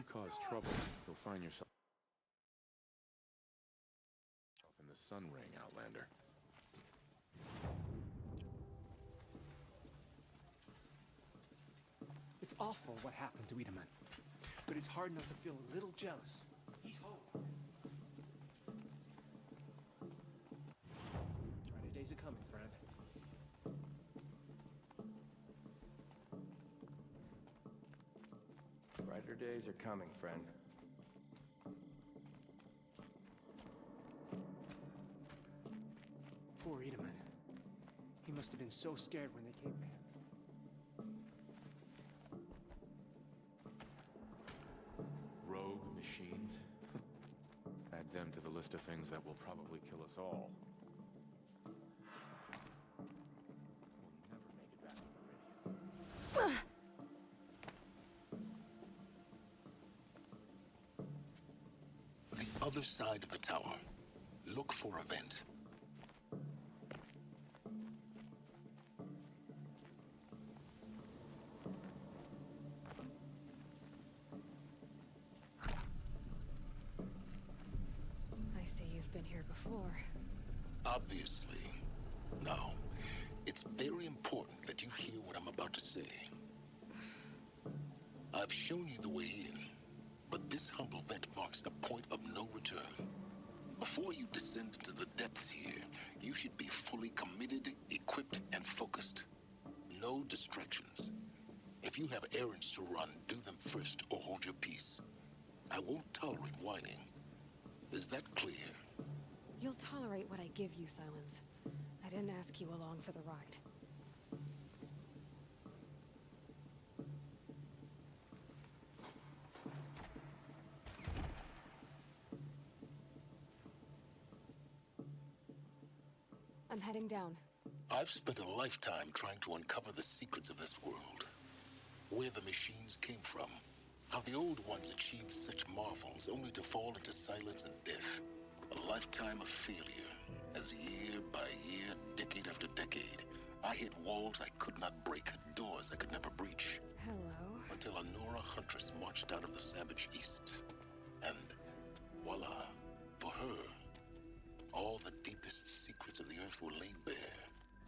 you cause trouble, you'll find yourself in the Sun Ring, Outlander. It's awful what happened to Wiedemann, but it's hard not to feel a little jealous. He's home. Brighter days are coming, friend. Brighter days are coming, friend. Poor Wiedemann. He must have been so scared when they came to him. Rogue machines. Add them to the list of things that will probably kill us all. We'll never make it back to Meridian. The other side of the tower. Look for a vent. I see you've been here before. Obviously. Now, it's very important that you hear what I'm about to say. I've shown you the way in, but this humble vent marks a point of no return. Before you descend into the depths here, you should be fully committed, equipped, and focused. No distractions. If you have errands to run, do them first or hold your peace. I won't tolerate whining. Is that clear? You'll tolerate what I give you, Silence. I didn't ask you along for the ride. I'm heading down. I've spent a lifetime trying to uncover the secrets of this world. Where the machines came from. How the old ones achieved such marvels only to fall into silence and death. A lifetime of failure. As year by year, decade after decade, I hit walls I could not break, doors I could never breach. Hello. Until a Nora huntress marched out of the savage east. And voila, for her, all the deepest secrets of the earth were laid bare.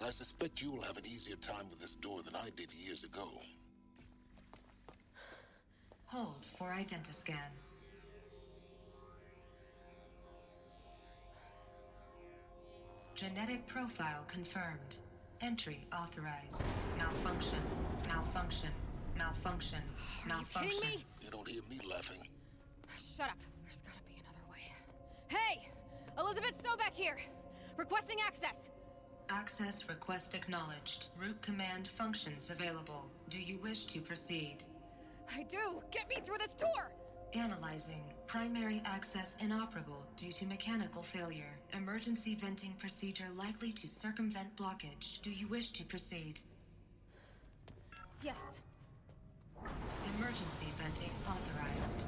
I suspect you will have an easier time with this door than I did years ago. Hold for identiscan. Genetic profile confirmed. Entry authorized. Malfunction. Malfunction. Malfunction. Malfunction. Are you kidding me? You don't hear me laughing. Shut up. There's gotta be another way. Hey! Elizabeth Sobek here! Requesting access! Access request acknowledged. Root command functions available. Do you wish to proceed? I do! Get me through this tour! Analyzing. Primary access inoperable due to mechanical failure. Emergency venting procedure likely to circumvent blockage. Do you wish to proceed? Yes. Emergency venting authorized.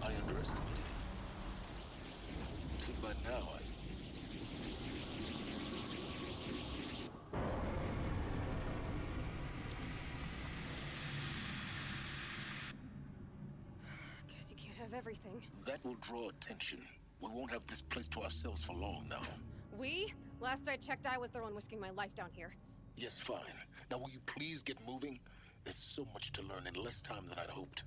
I underestimated it. See, by now, Guess you can't have everything. that will draw attention. We won't have this place to ourselves for long now. We? Last I checked, I was the one risking my life down here. Yes, fine. Now will you please get moving? There's so much to learn in less time than I'd hoped.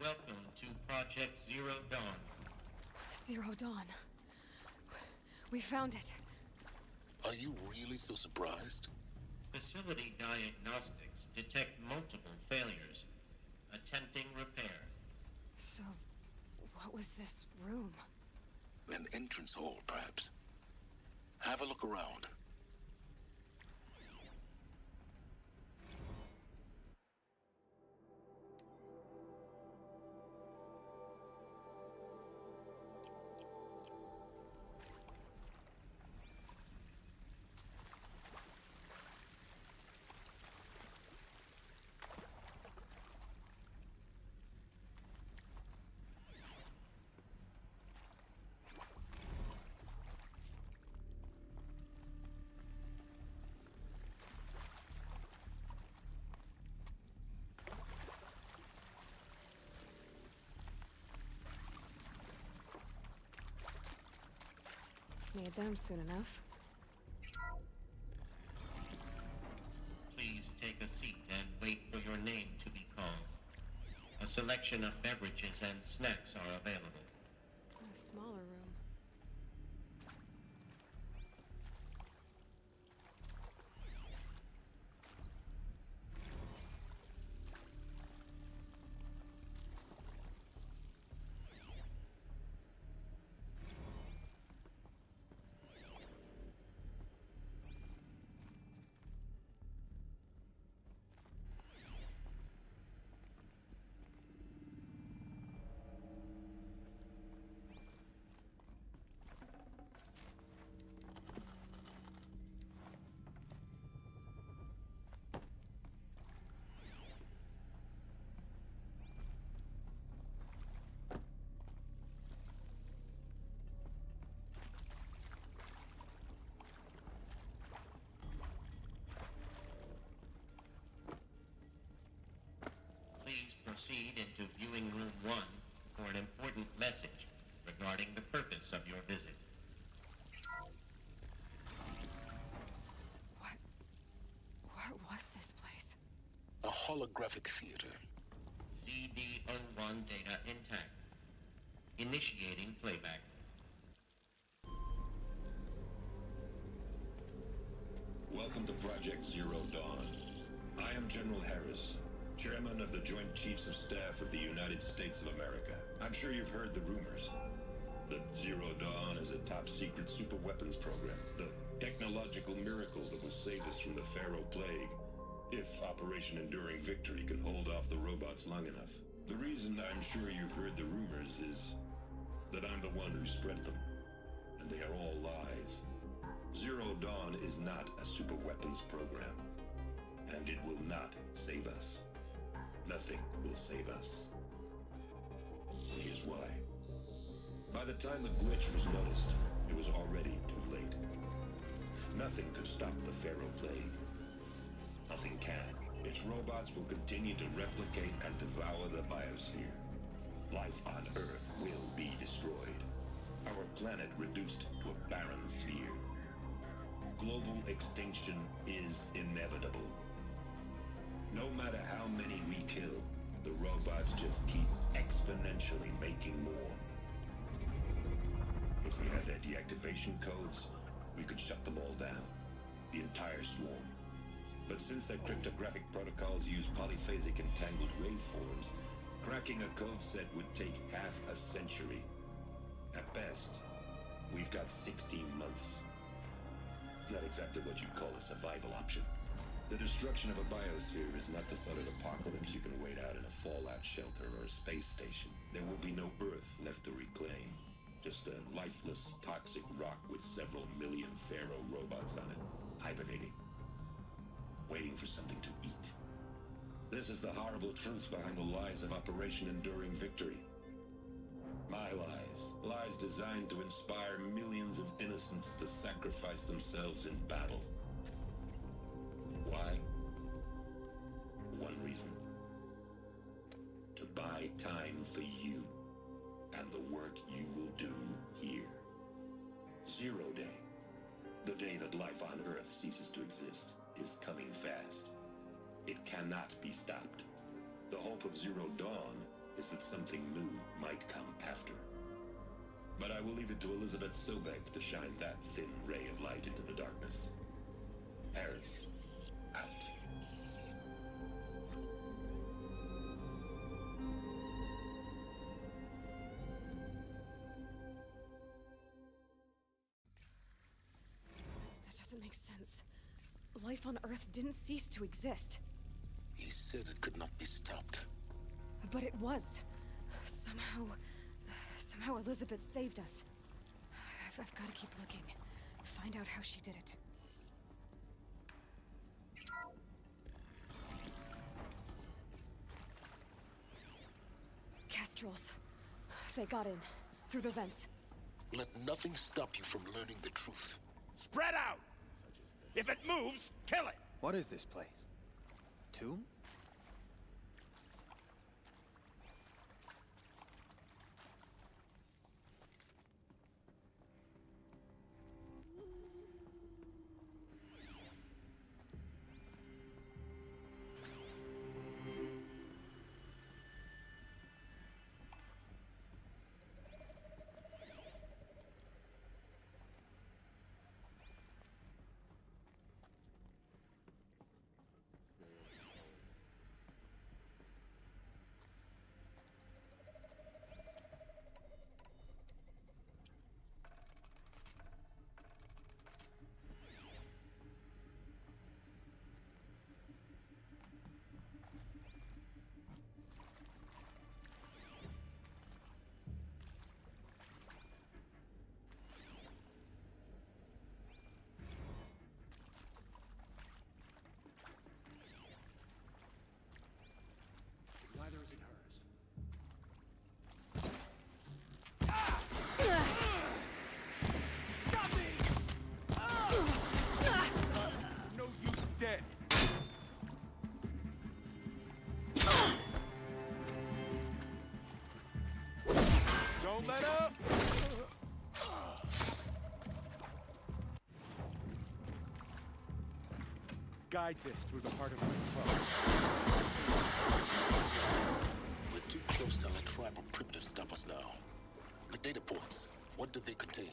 Welcome to Project Zero Dawn. Zero Dawn. We found it. Are you really so surprised? Facility diagnostics detect multiple failures. Attempting repair. So, what was this room? An entrance hall, perhaps. Have a look around. Need them soon enough. Please take a seat and wait for your name to be called. A selection of beverages and snacks are available. A smaller room. Please proceed into viewing room 1 for an important message regarding the purpose of your visit. What was this place? A holographic theater. CD01 data intact. Initiating playback. Welcome to Project Zero Dawn. I am General Harris, Chairman of the Joint Chiefs of Staff of the United States of America. I'm sure you've heard the rumors that Zero Dawn is a top-secret super-weapons program, the technological miracle that will save us from the Pharaoh Plague, if Operation Enduring Victory can hold off the robots long enough. The reason I'm sure you've heard the rumors is that I'm the one who spread them, and they are all lies. Zero Dawn is not a super-weapons program, and it will not save us. Nothing will save us. Here's why. By the time the glitch was noticed, it was already too late. Nothing could stop the Pharaoh Plague. Nothing can. Its robots will continue to replicate and devour the biosphere. Life on Earth will be destroyed. Our planet reduced to a barren sphere. Global extinction is inevitable. No matter how many we kill, the robots just keep exponentially making more. If we had their deactivation codes, we could shut them all down. The entire swarm. But since their cryptographic protocols use polyphasic entangled waveforms, cracking a code set would take half a century. At best, we've got 16 months. Not exactly what you'd call a survival option. The destruction of a biosphere is not the sort of apocalypse you can wait out in a fallout shelter or a space station. There will be no Earth left to reclaim. Just a lifeless, toxic rock with several million Pharaoh robots on it, hibernating, waiting for something to eat. This is the horrible truth behind the lies of Operation Enduring Victory. My lies. Lies designed to inspire millions of innocents to sacrifice themselves in battle. Why? One reason. To buy time for you and the work you will do here. Zero Day, the day that life on Earth ceases to exist, is coming fast. It cannot be stopped. The hope of Zero Dawn is that something new might come after. But I will leave it to Elizabeth Sobek to shine that thin ray of light into the darkness. Harris, out. That doesn't make sense. Life on Earth didn't cease to exist. He said it could not be stopped. But it was. Somehow Elizabeth saved us. I've got to keep looking. Find out how she did it. Kestrels. They got in. Through the vents. Let nothing stop you from learning the truth. Spread out! If it moves, kill it! What is this place? Tomb? Neither is it hers. Stop me! No use dead. Don't let up! Guide this through the heart of my foe. We're too close to our tribal primitive to stop us now. The data points, what do they contain?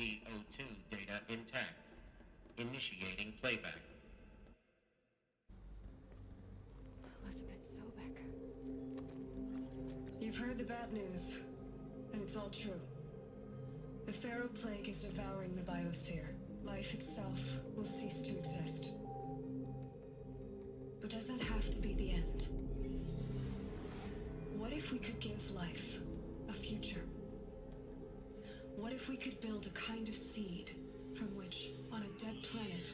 CO2 data intact. Initiating playback. Elizabeth Sobek. You've heard the bad news, and it's all true. The Pharaoh Plague is devouring the biosphere. Life itself will cease to exist. But does that have to be the end? What if we could give life a future? What if we could build a kind of seed from which, on a dead planet,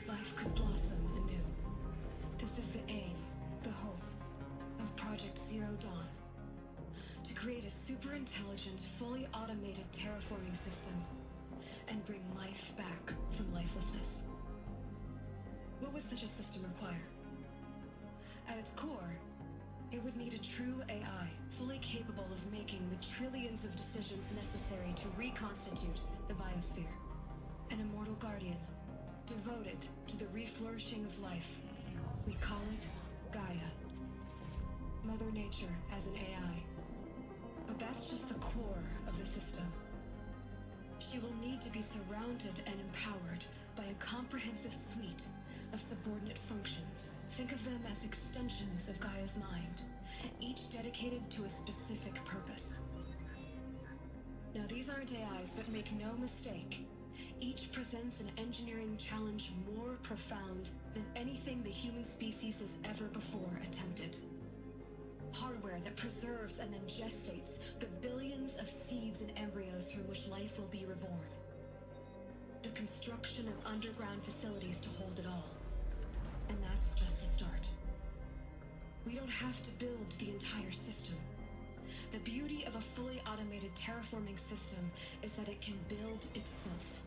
life could blossom anew? This is the aim, the hope, of Project Zero Dawn. To create a super-intelligent, fully automated terraforming system and bring life back from lifelessness. What would such a system require? At its core, it would need a true AI, fully capable of making the trillions of decisions necessary to reconstitute the biosphere. An immortal guardian, devoted to the reflourishing of life. We call it Gaia. Mother Nature as an AI. But that's just the core of the system. She will need to be surrounded and empowered by a comprehensive suite of subordinate functions. Think of them as extensions of Gaia's mind, each dedicated to a specific purpose. Now, these aren't AIs, but make no mistake, each presents an engineering challenge more profound than anything the human species has ever before attempted. Hardware that preserves and then gestates the billions of seeds and embryos from which life will be reborn. The construction of underground facilities to hold it all. And that's just the start. We don't have to build the entire system. The beauty of a fully automated terraforming system is that it can build itself.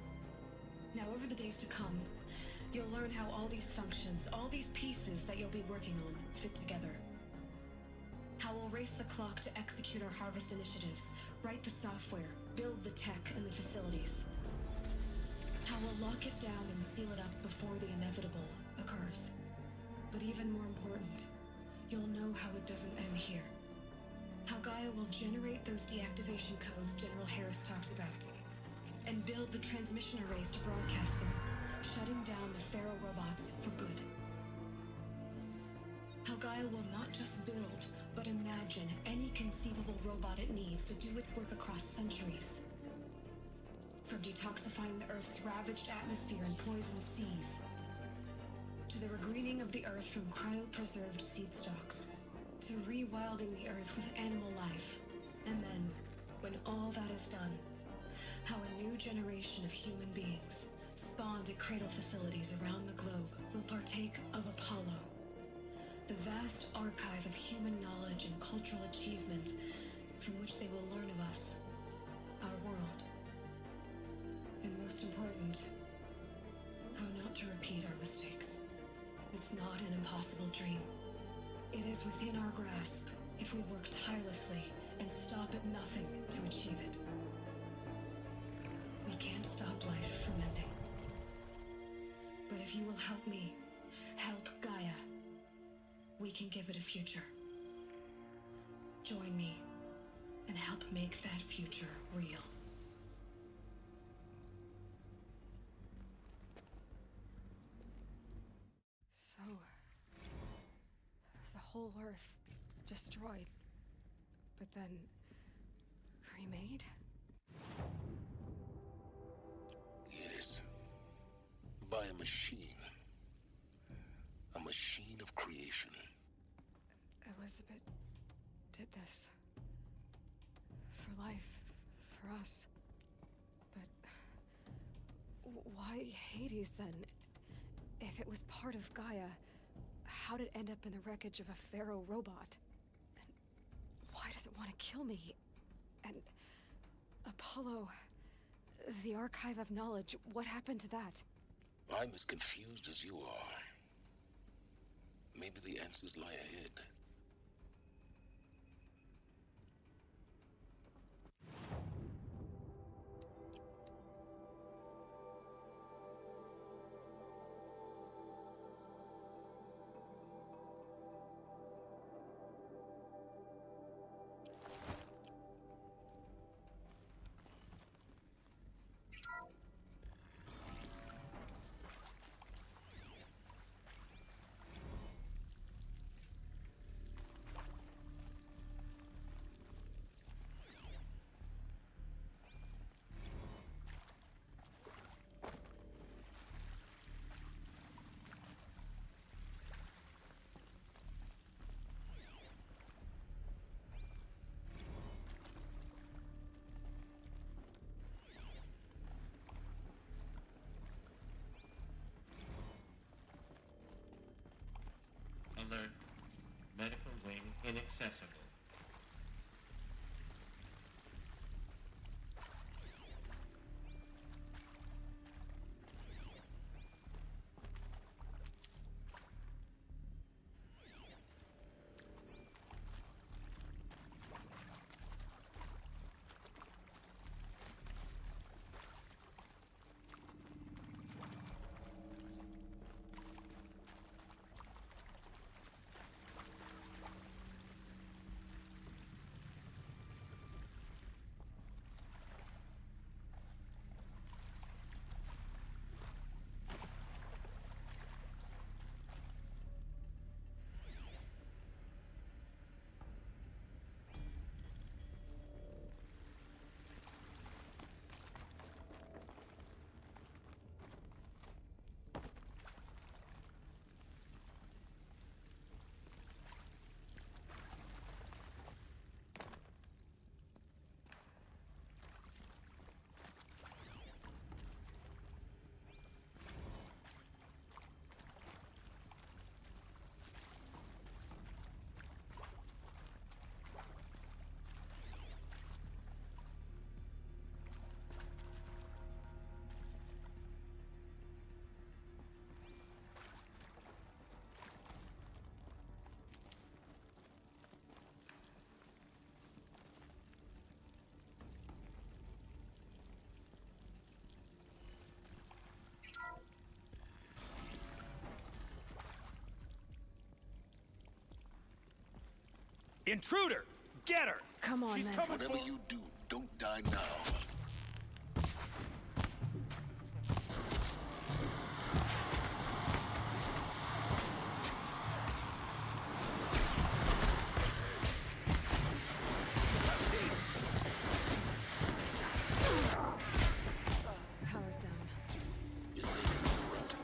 Now, over the days to come, you'll learn how all these functions, all these pieces that you'll be working on, fit together. How we'll race the clock to execute our harvest initiatives, write the software, build the tech and the facilities. How we'll lock it down and seal it up before the inevitable occurs. But even more important, you'll know how it doesn't end here. How Gaia will generate those deactivation codes General Harris talked about, and build the transmission arrays to broadcast them, shutting down the Pharaoh robots for good. How Gaia will not just build, but imagine any conceivable robot it needs to do its work across centuries. From detoxifying the Earth's ravaged atmosphere and poisoned seas, to the regreening of the Earth from cryopreserved seed stalks, to rewilding the Earth with animal life. And then, when all that is done, how a new generation of human beings, spawned at cradle facilities around the globe, will partake of Apollo, the vast archive of human knowledge and cultural achievement from which they will learn of us, our world. And most important, how not to repeat our mistakes. It's not an impossible dream. It is within our grasp if we work tirelessly and stop at nothing to achieve it. We can't stop life from ending. But if you will help me, help Gaia, we can give it a future. Join me and help make that future real. So, the whole Earth destroyed, but then remade? Yes. By a machine. A machine of creation. Elizabeth did this. For life, for us. But why Hades then? If it was part of Gaia, how did it end up in the wreckage of a Pharaoh robot? And why does it want to kill me? And Apollo, the Archive of Knowledge, what happened to that? I'm as confused as you are. Maybe the answers lie ahead. inaccessible. Intruder! Get her! Come on, She's man. coming Whatever for... you do, don't die now. Power's down. Is there another route?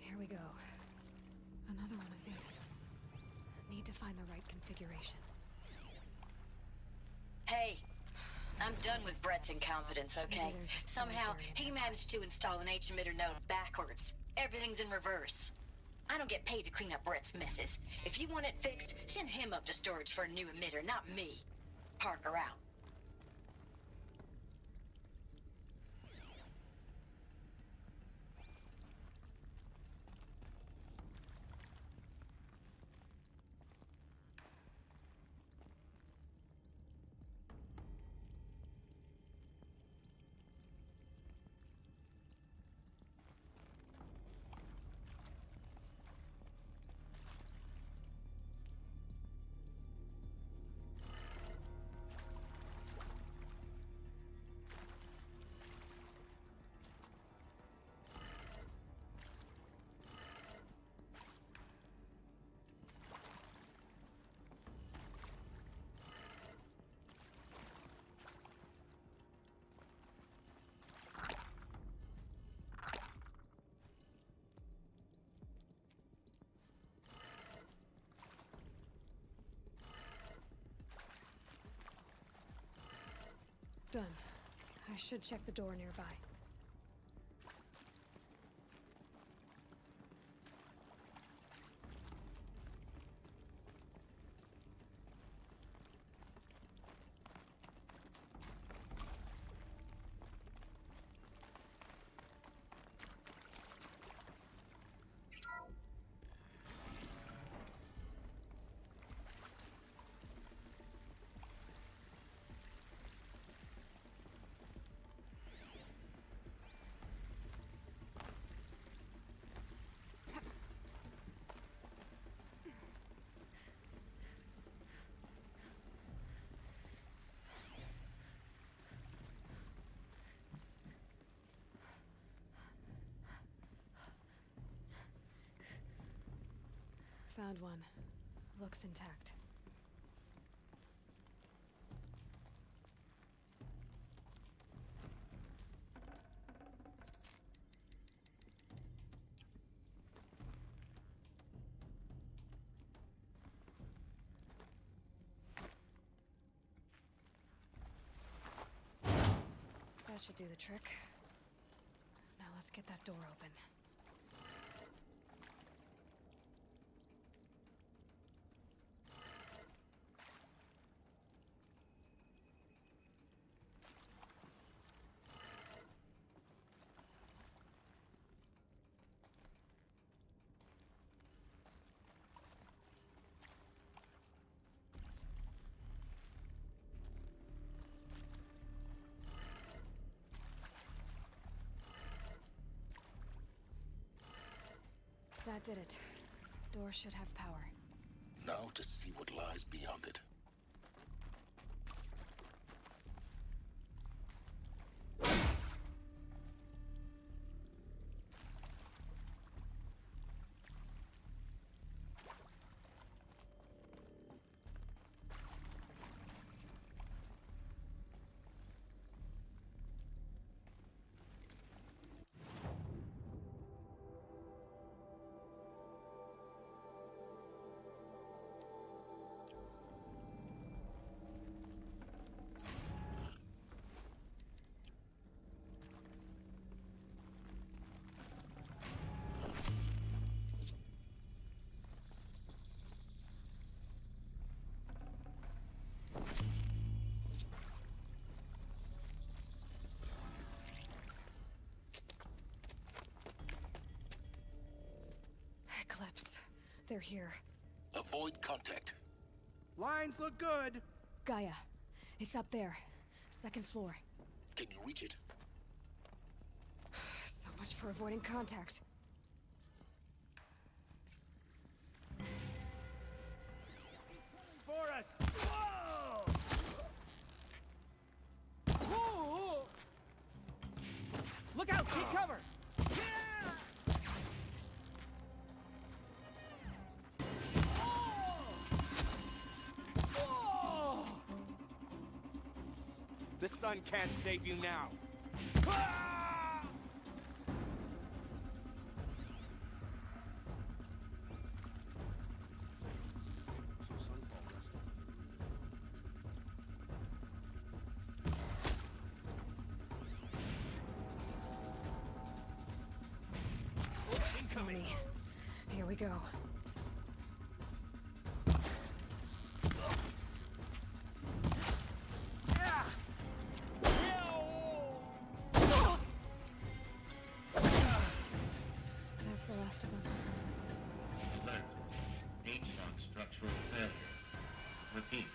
Here we go. Another one of these. Need to find the right configuration. Hey, I'm done with Brett's incompetence, okay? Maybe there's a storage Somehow, area he nearby. managed to install an H-emitter node backwards. Everything's in reverse. I don't get paid to clean up Brett's messes. If you want it fixed, send him up to storage for a new emitter, not me. Parker out. Done. I should check the door nearby. Found one. Looks intact. That should do the trick. Now let's get that door open. That did it. Door should have power. Now to see what lies beyond it. Eclipse. They're here. Avoid contact. Lines look good. Gaia. It's up there. Second floor. Can you reach it? So much for avoiding contact. For us! Whoa! Whoa! Look out! Take cover! The sun can't save you now. Incoming. Here we go. That's the last of them. Alert. H-lock structural failure. Repeat.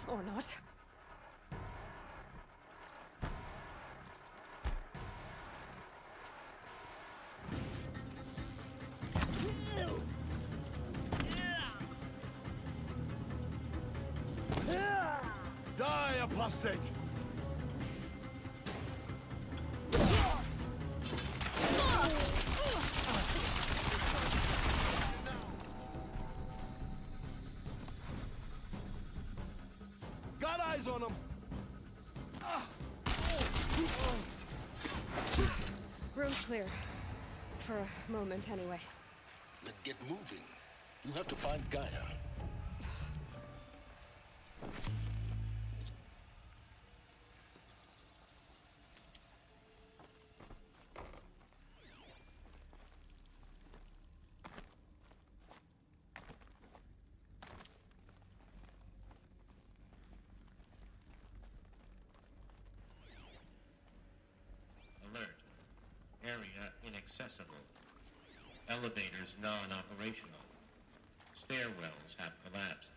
Or not. Die, apostate! Got eyes on him! Room's clear. For a moment, anyway. Then get moving. You have to find Gaia. area inaccessible. Elevators non-operational. Stairwells have collapsed.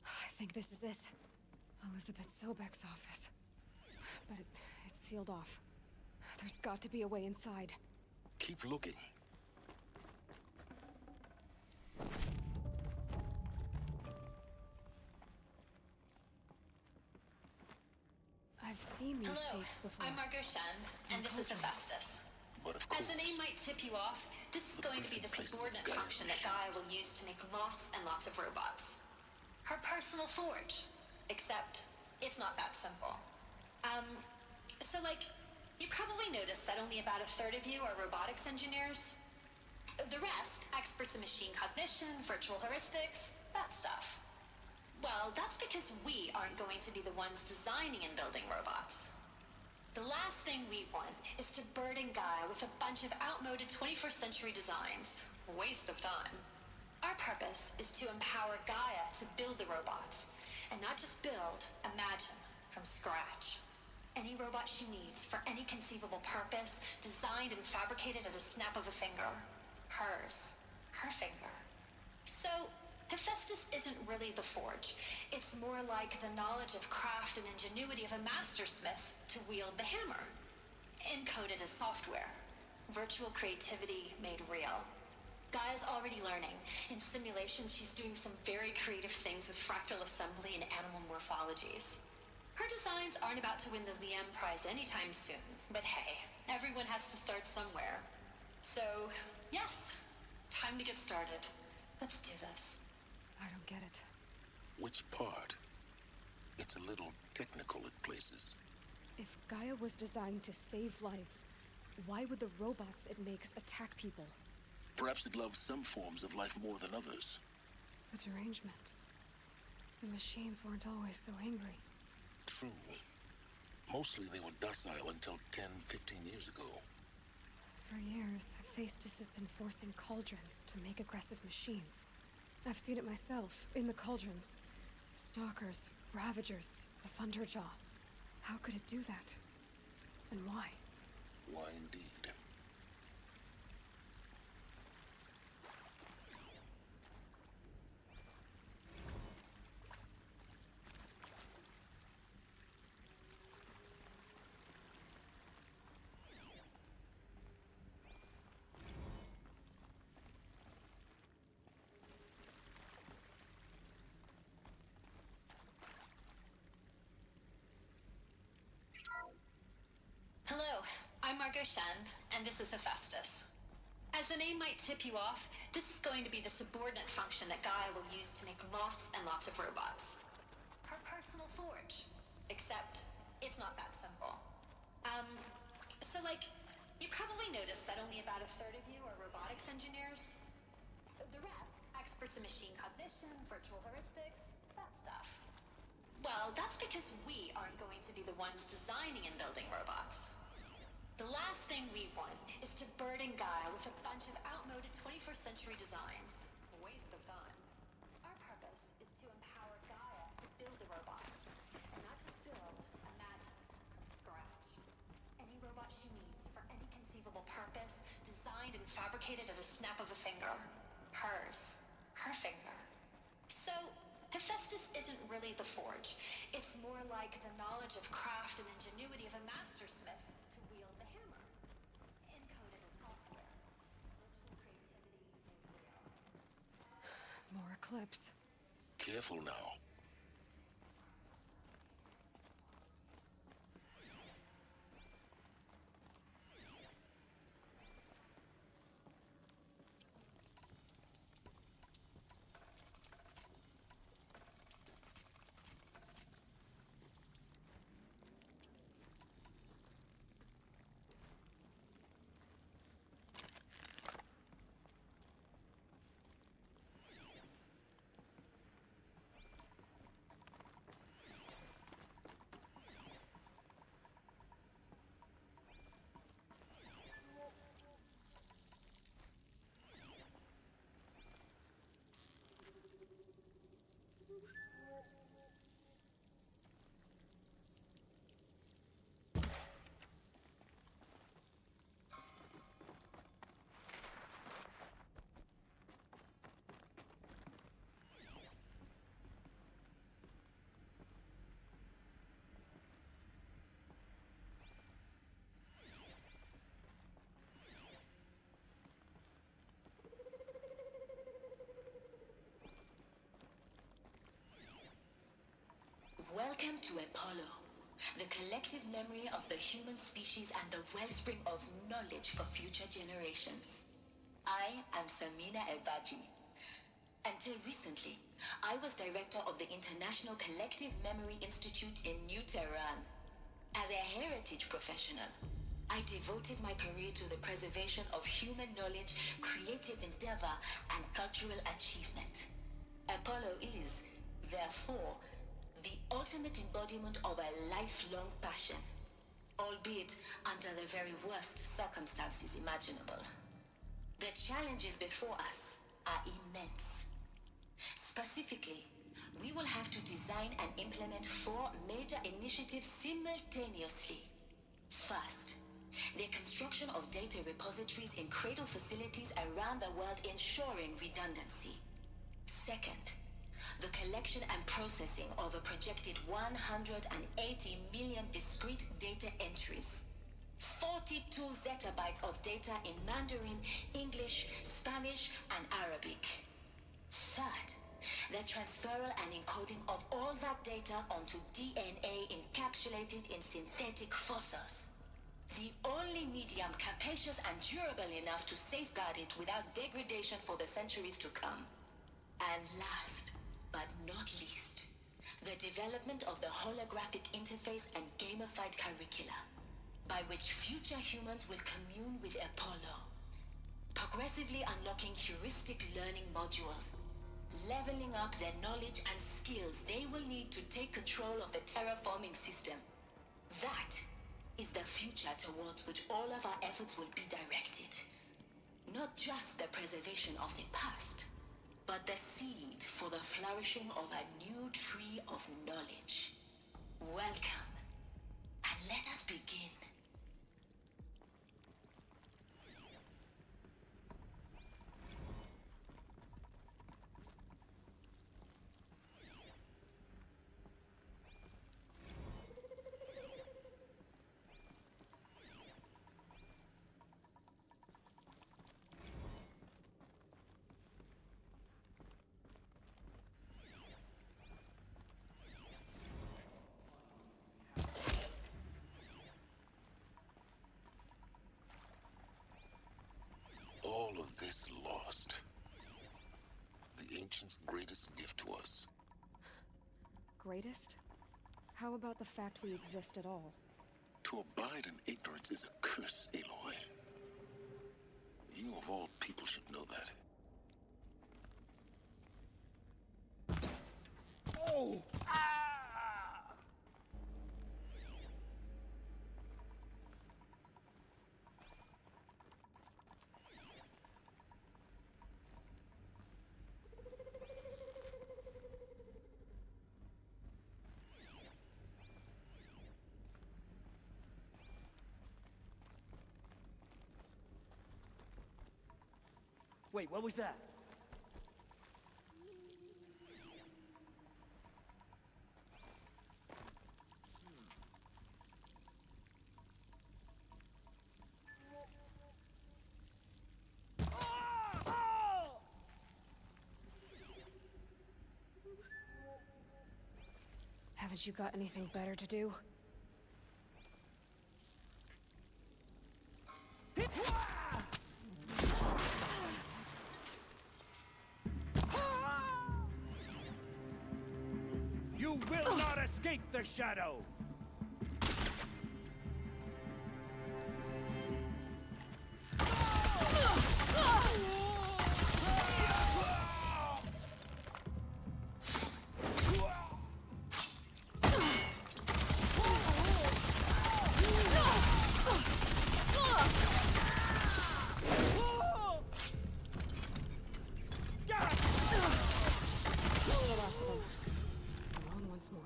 I think this is it. Elizabeth Sobek's office. But it's sealed off. There's got to be a way inside. Keep looking. I've seen these shapes before. I'm Margot Shen, and this is Hephaestus. But of course, As the name might tip you off, this is going to be the subordinate function that Gaia will use to make lots and lots of robots. Her personal forge. Except, it's not that simple. You probably noticed that only about a third of you are robotics engineers. The rest, experts in machine cognition, virtual heuristics, that stuff. Well, that's because we aren't going to be the ones designing and building robots. The last thing we want is to burden Gaia with a bunch of outmoded 21st century designs. Waste of time. Our purpose is to empower Gaia to build the robots. And not just build, imagine, from scratch. Any robot she needs for any conceivable purpose, designed and fabricated at a snap of a finger. Hers. Her finger. So, Hephaestus isn't really the forge. It's more like the knowledge of craft and ingenuity of a mastersmith to wield the hammer. Encoded as software. Virtual creativity made real. Gaia's already learning. In simulations, she's doing some very creative things with fractal assembly and animal morphologies. Her designs aren't about to win the Liam Prize anytime soon, but hey, everyone has to start somewhere. So, yes, time to get started. Let's do this. I don't get it. which part? It's a little technical at places. If Gaia was designed to save life, why would the robots it makes attack people? Perhaps it loves some forms of life more than others. The derangement. The machines weren't always so angry. True. Mostly they were docile until 10, 15 years ago. For years, Hephaestus has been forcing cauldrons to make aggressive machines. I've seen it myself, in the cauldrons. Stalkers, Ravagers, the Thunderjaw. How could it do that? And why? Why indeed? Hello, I'm Margot Shen, and this is Hephaestus. As the name might tip you off, this is going to be the subordinate function that Gaia will use to make lots and lots of robots. Her personal forge. Except, it's not that simple. You probably noticed that only about a third of you are robotics engineers. The rest, experts in machine cognition, virtual heuristics, that stuff. Well, that's because we aren't going to be the ones designing and building robots. The last thing we want is to burden Gaia with a bunch of outmoded 21st century designs. A waste of time. Our purpose is to empower Gaia to build the robots. And not just build, imagine, from scratch. Any robot she needs for any conceivable purpose, designed and fabricated at a snap of a finger. Hers. Her finger. So, Hephaestus isn't really the forge. It's more like the knowledge of craft and ingenuity of a mastersmith to wield the hammer. Encoded as software. Virtual creativity made real. More eclipse. Careful now. to Apollo, the collective memory of the human species and the wellspring of knowledge for future generations. I am Samina Ebaji. Until recently, I was director of the International Collective Memory Institute in New Tehran. As a heritage professional, I devoted my career to the preservation of human knowledge, creative endeavor, and cultural achievement. Apollo is, therefore, the ultimate embodiment of a lifelong passion, albeit under the very worst circumstances imaginable. The challenges before us are immense. Specifically, we will have to design and implement 4 major initiatives simultaneously. First, the construction of data repositories in cradle facilities around the world ensuring redundancy. Second, the collection and processing of a projected 180 million discrete data entries. 42 zettabytes of data in Mandarin, English, Spanish, and Arabic. Third, the transferal and encoding of all that data onto DNA encapsulated in synthetic fossils. The only medium capacious and durable enough to safeguard it without degradation for the centuries to come. And last, but not least, the development of the holographic interface and gamified curricula, by which future humans will commune with Apollo, progressively unlocking heuristic learning modules, leveling up their knowledge and skills they will need to take control of the terraforming system. That is the future towards which all of our efforts will be directed. Not just the preservation of the past, but the seed for the flourishing of a new tree of knowledge. Welcome, and let us begin. All of this lost. The ancients' greatest gift to us. Greatest? How about the fact we exist at all? To abide in ignorance is a curse, Aloy. You of all people should know that. Oh! Wait, what was that? Haven't you got anything better to do? You will not escape the shadow! Alone once more.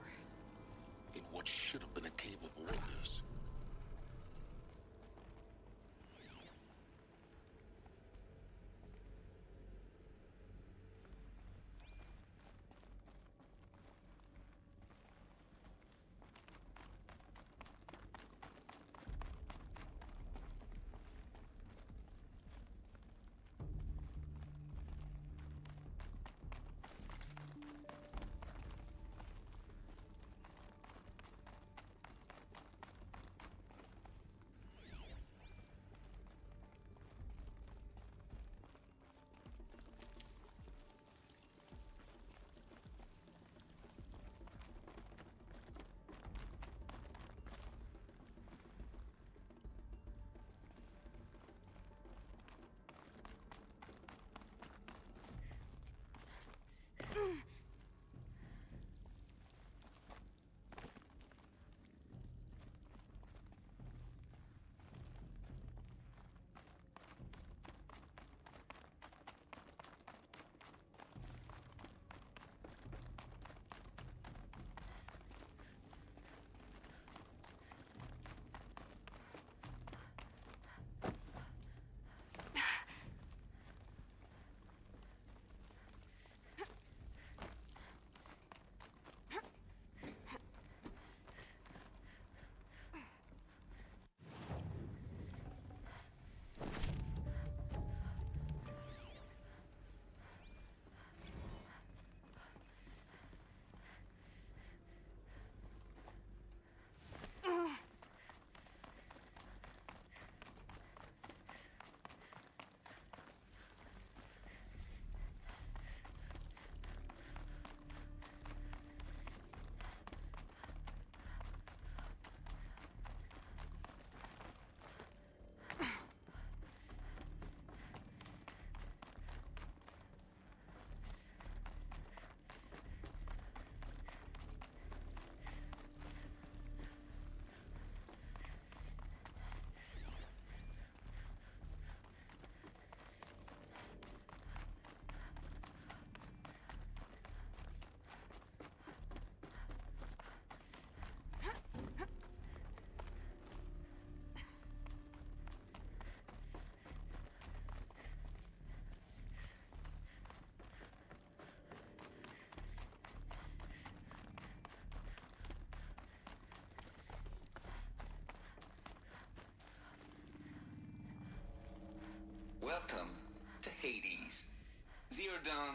In what should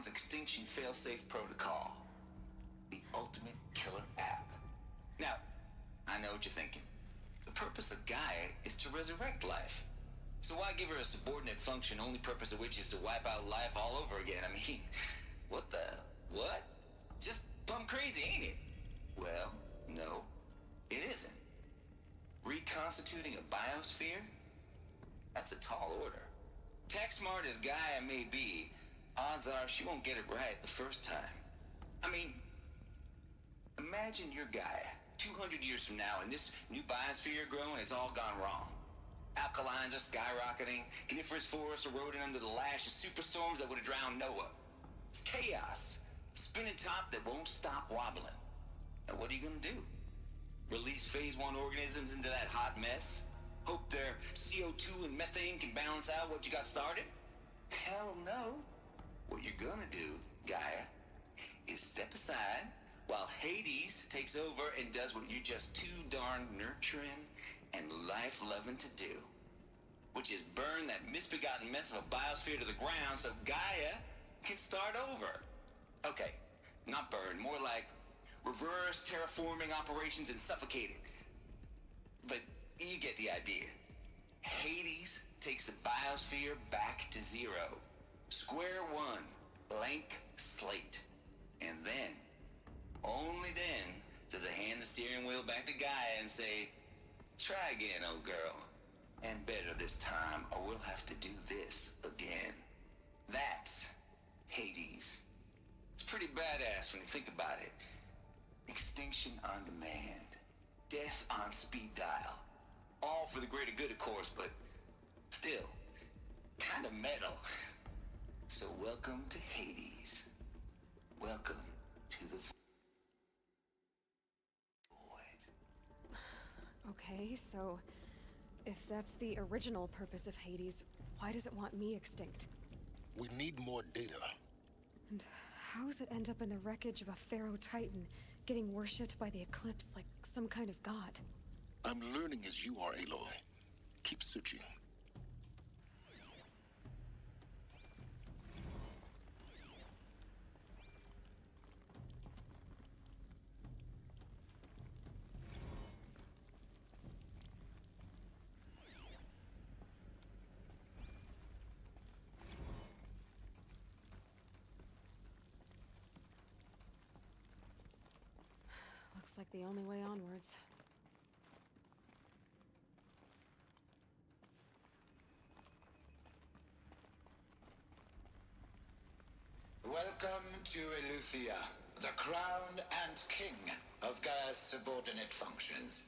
Dawn's Extinction Failsafe Protocol. The ultimate killer app. Now, I know what you're thinking. The purpose of Gaia is to resurrect life. So why give her a subordinate function, only purpose of which is to wipe out life all over again? I mean, what? Just plumb crazy, ain't it? Well, no, it isn't. Reconstituting a biosphere? That's a tall order. Tech smart as Gaia may be, odds are she won't get it right the first time. I mean, imagine you're Gaia, 200 years from now, and this new biosphere you're growing, it's all gone wrong. Alkalines are skyrocketing, coniferous forests eroding under the lash of superstorms that would have drowned Noah. It's chaos. Spinning top that won't stop wobbling. Now what are you gonna do? Release phase 1 organisms into that hot mess? Hope their CO2 and methane can balance out what you got started? Hell no. What you're gonna do, Gaia, is step aside while Hades takes over and does what you're just too darn nurturing and life-loving to do. Which is burn that misbegotten mess of a biosphere to the ground so Gaia can start over. Okay, not burn, more like reverse terraforming operations and suffocate it. But you get the idea. Hades takes the biosphere back to zero. Square one, blank slate. And then, only then, does it hand the steering wheel back to Gaia and say, try again, old girl. And better this time, or we'll have to do this again. That's Hades. It's pretty badass when you think about it. Extinction on demand. Death on speed dial. All for the greater good, of course, but still, kind of metal. So welcome to Hades. Welcome to the void. Okay, so if that's the original purpose of Hades, why does it want me extinct? We need more data. And how does it end up in the wreckage of a Pharaoh Titan, getting worshipped by the Eclipse like some kind of god? I'm learning as you are, Aloy. Keep searching. Looks like the only way onwards. Welcome to Eleuthia, the crown and king of Gaia's subordinate functions.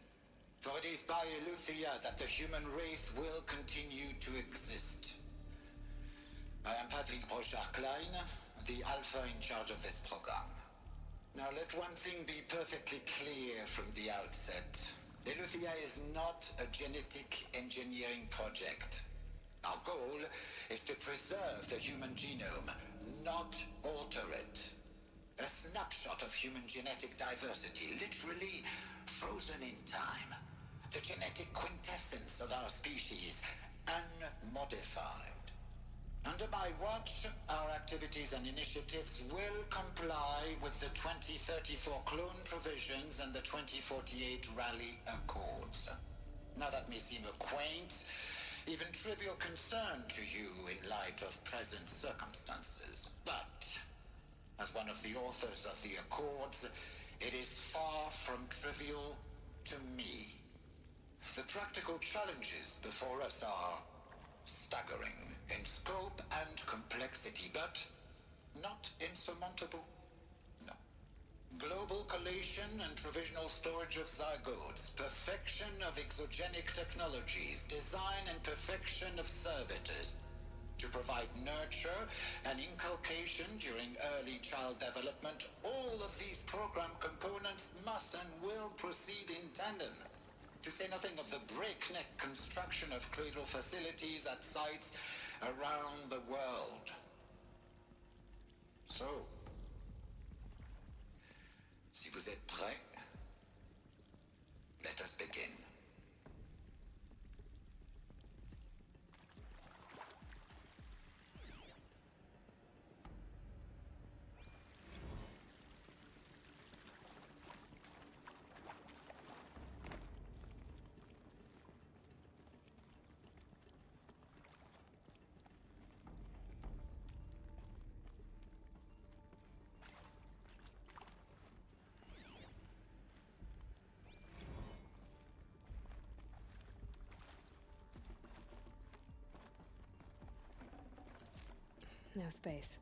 For it is by Eleuthia that the human race will continue to exist. I am Patrick Brochard-Klein, the Alpha in charge of this program. Now let one thing be perfectly clear from the outset. Eleuthia is not a genetic engineering project. Our goal is to preserve the human genome, not alter it. A snapshot of human genetic diversity, literally frozen in time. The genetic quintessence of our species, unmodified. Under my watch, our activities and initiatives will comply with the 2034 clone provisions and the 2048 Rally Accords. Now that may seem a quaint, even trivial concern to you in light of present circumstances. But, as one of the authors of the Accords, it is far from trivial to me. The practical challenges before us are staggering in scope and complexity, but not insurmountable. No. Global collation and provisional storage of zygotes, perfection of exogenic technologies, design and perfection of servitors, to provide nurture and inculcation during early child development. All of these program components must and will proceed in tandem. To say nothing of the breakneck construction of cradle facilities at sites around the world. So, si vous êtes prêts, let us begin. no space.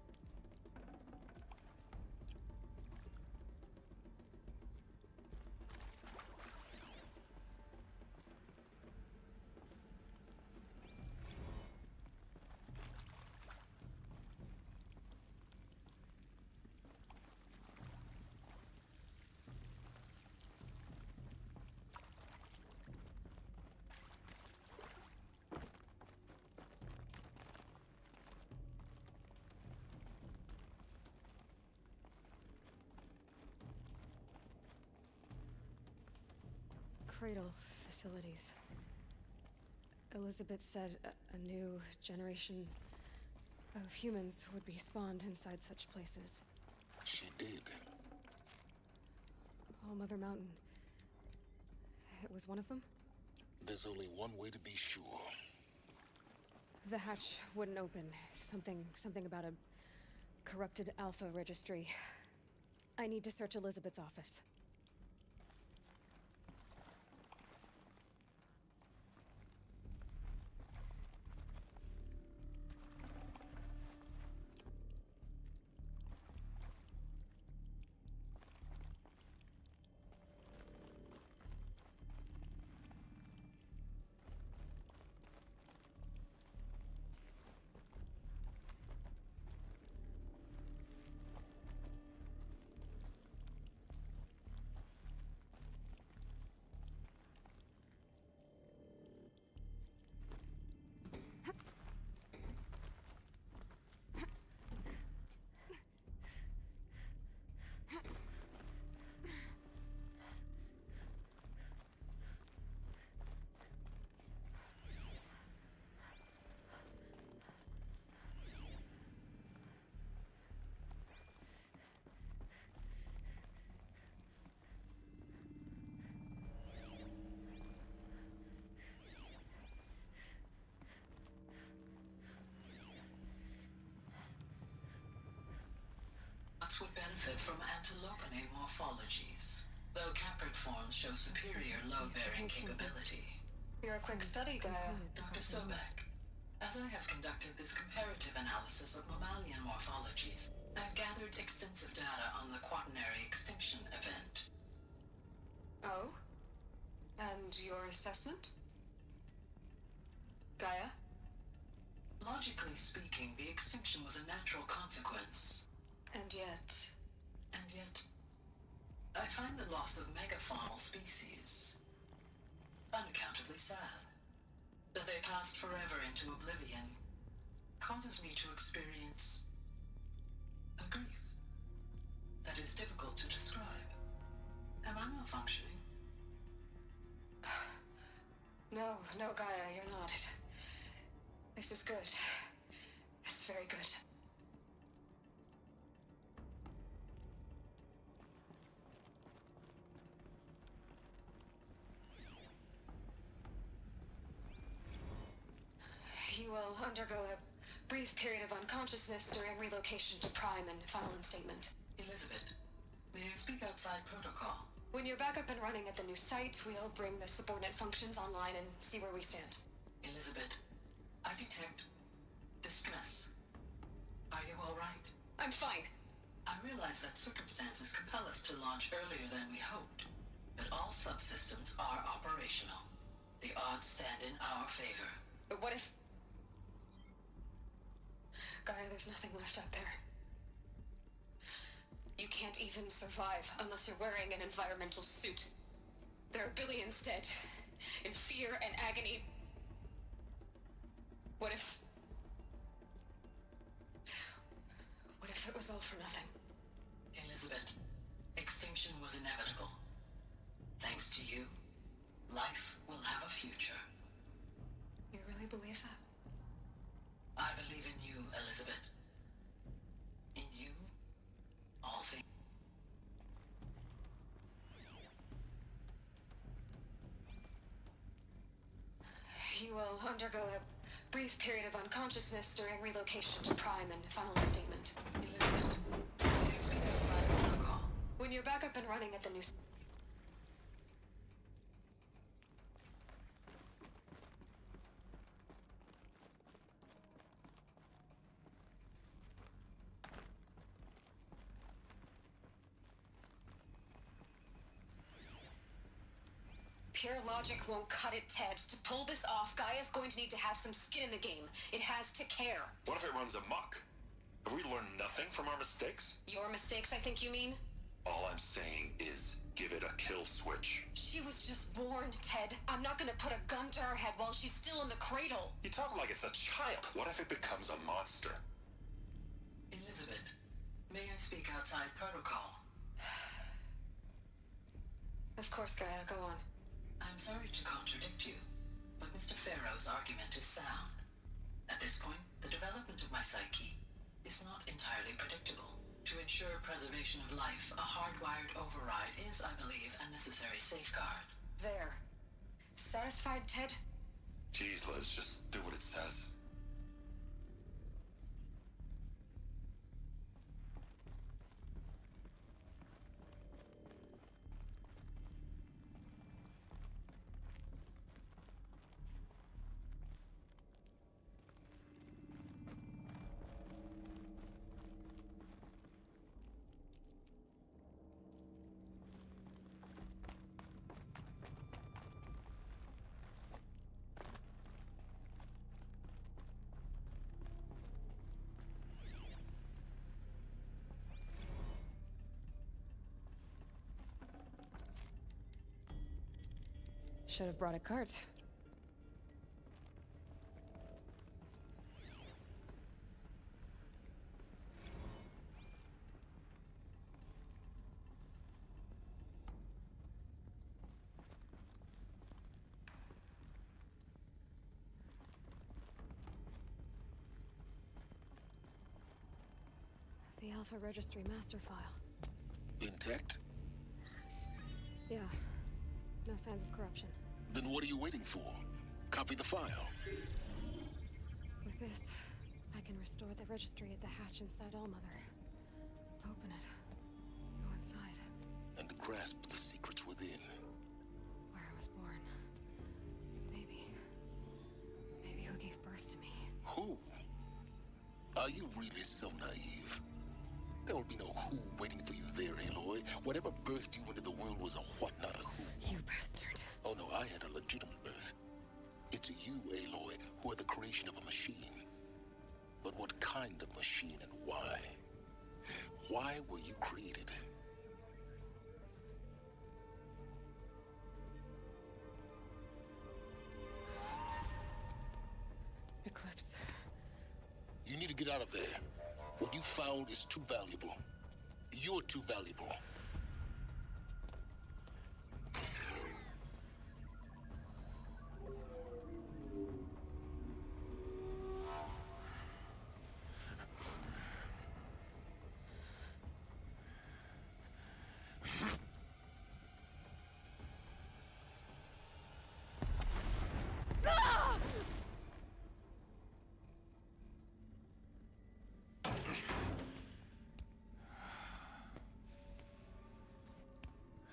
Cradle facilities. Elizabeth said a new generation of humans would be spawned inside such places. She did. All Mother Mountain. It was one of them? There's only one way to be sure. The hatch wouldn't open. Something about a corrupted Alpha registry. I need to search Elizabeth's office. Would benefit from antilopinae morphologies, though caprid forms show superior load-bearing capability. You're a quick study, Gaia. Dr. Sobek, as I have conducted this comparative analysis of mammalian morphologies, I've gathered extensive data on the quaternary extinction event. Oh? And your assessment? Gaia? Logically speaking, the extinction was a natural consequence. And yet, I find the loss of megafaunal species unaccountably sad. That they passed forever into oblivion causes me to experience a grief that is difficult to describe. Am I malfunctioning? No, Gaia, you're not. This is good. It's very good. You will undergo a brief period of unconsciousness during relocation to Prime and final instatement. Elizabeth, may I speak outside protocol? When you're back up and running at the new site, we'll bring the subordinate functions online and see where we stand. Elizabeth, I detect distress. Are you all right? I'm fine. I realize that circumstances compel us to launch earlier than we hoped, but all subsystems are operational. The odds stand in our favor. But what if... Gaia, there's nothing left out there. You can't even survive unless you're wearing an environmental suit. There are billions dead, in fear and agony. What if it was all for nothing? Elizabeth, extinction was inevitable. Thanks to you, life will have a future. You really believe that? I believe in you, Elizabeth. In you, all things. You will undergo a brief period of unconsciousness during relocation to Prime and final statement. Elizabeth, may I speak outside protocol? When you're back up and running at the new... Pure logic won't cut it, Ted. To pull this off, Gaia's going to need to have some skin in the game. It has to care. What if it runs amok? Have we learned nothing from our mistakes? Your mistakes, I think you mean? All I'm saying is, give it a kill switch. She was just born, Ted. I'm not gonna put a gun to her head while she's still in the cradle. You talk like it's a child. What if it becomes a monster? Elizabeth, may I speak outside protocol? Of course, Gaia, go on. I'm sorry to contradict you, but Mr. Farrow's argument is sound. At this point, the development of my psyche is not entirely predictable. To ensure preservation of life, a hardwired override is, I believe, a necessary safeguard. There. Satisfied, Ted? Geez, Liz, just do what it says. Should have brought a cart. The Alpha Registry master file. Intact? Yeah. No signs of corruption. Then what are you waiting for? Copy the file. With this, I can restore the registry at the hatch inside Allmother. Open it. Go inside. And grasp the secrets within. Where I was born. Maybe who gave birth to me. Who? Are you really so naive? There will be no who waiting for you there, Aloy. Whatever birthed you into the world was a what, not a who. You bastard. Oh no, I had a legitimate birth. It's you, Aloy, who are the creation of a machine. But what kind of machine and why? Why were you created? Eclipse. You need to get out of there. What you found is too valuable. You're too valuable.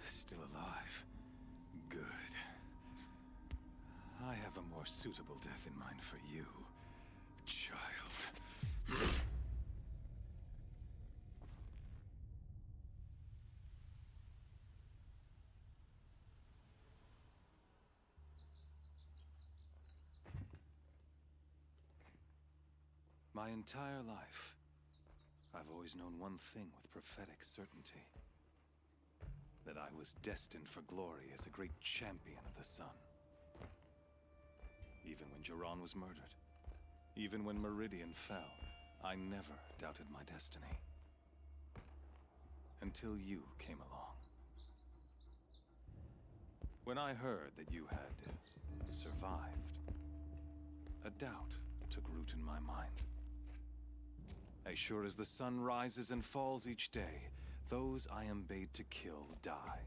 Still alive. Good. I have a more suitable death in mind for you, child. My entire life, I've always known one thing with prophetic certainty. That I was destined for glory as a great champion of the sun. Even when Jiran was murdered, even when Meridian fell, I never doubted my destiny. Until you came along. When I heard that you had survived, a doubt took root in my mind. As sure as the sun rises and falls each day, those I am bade to kill die.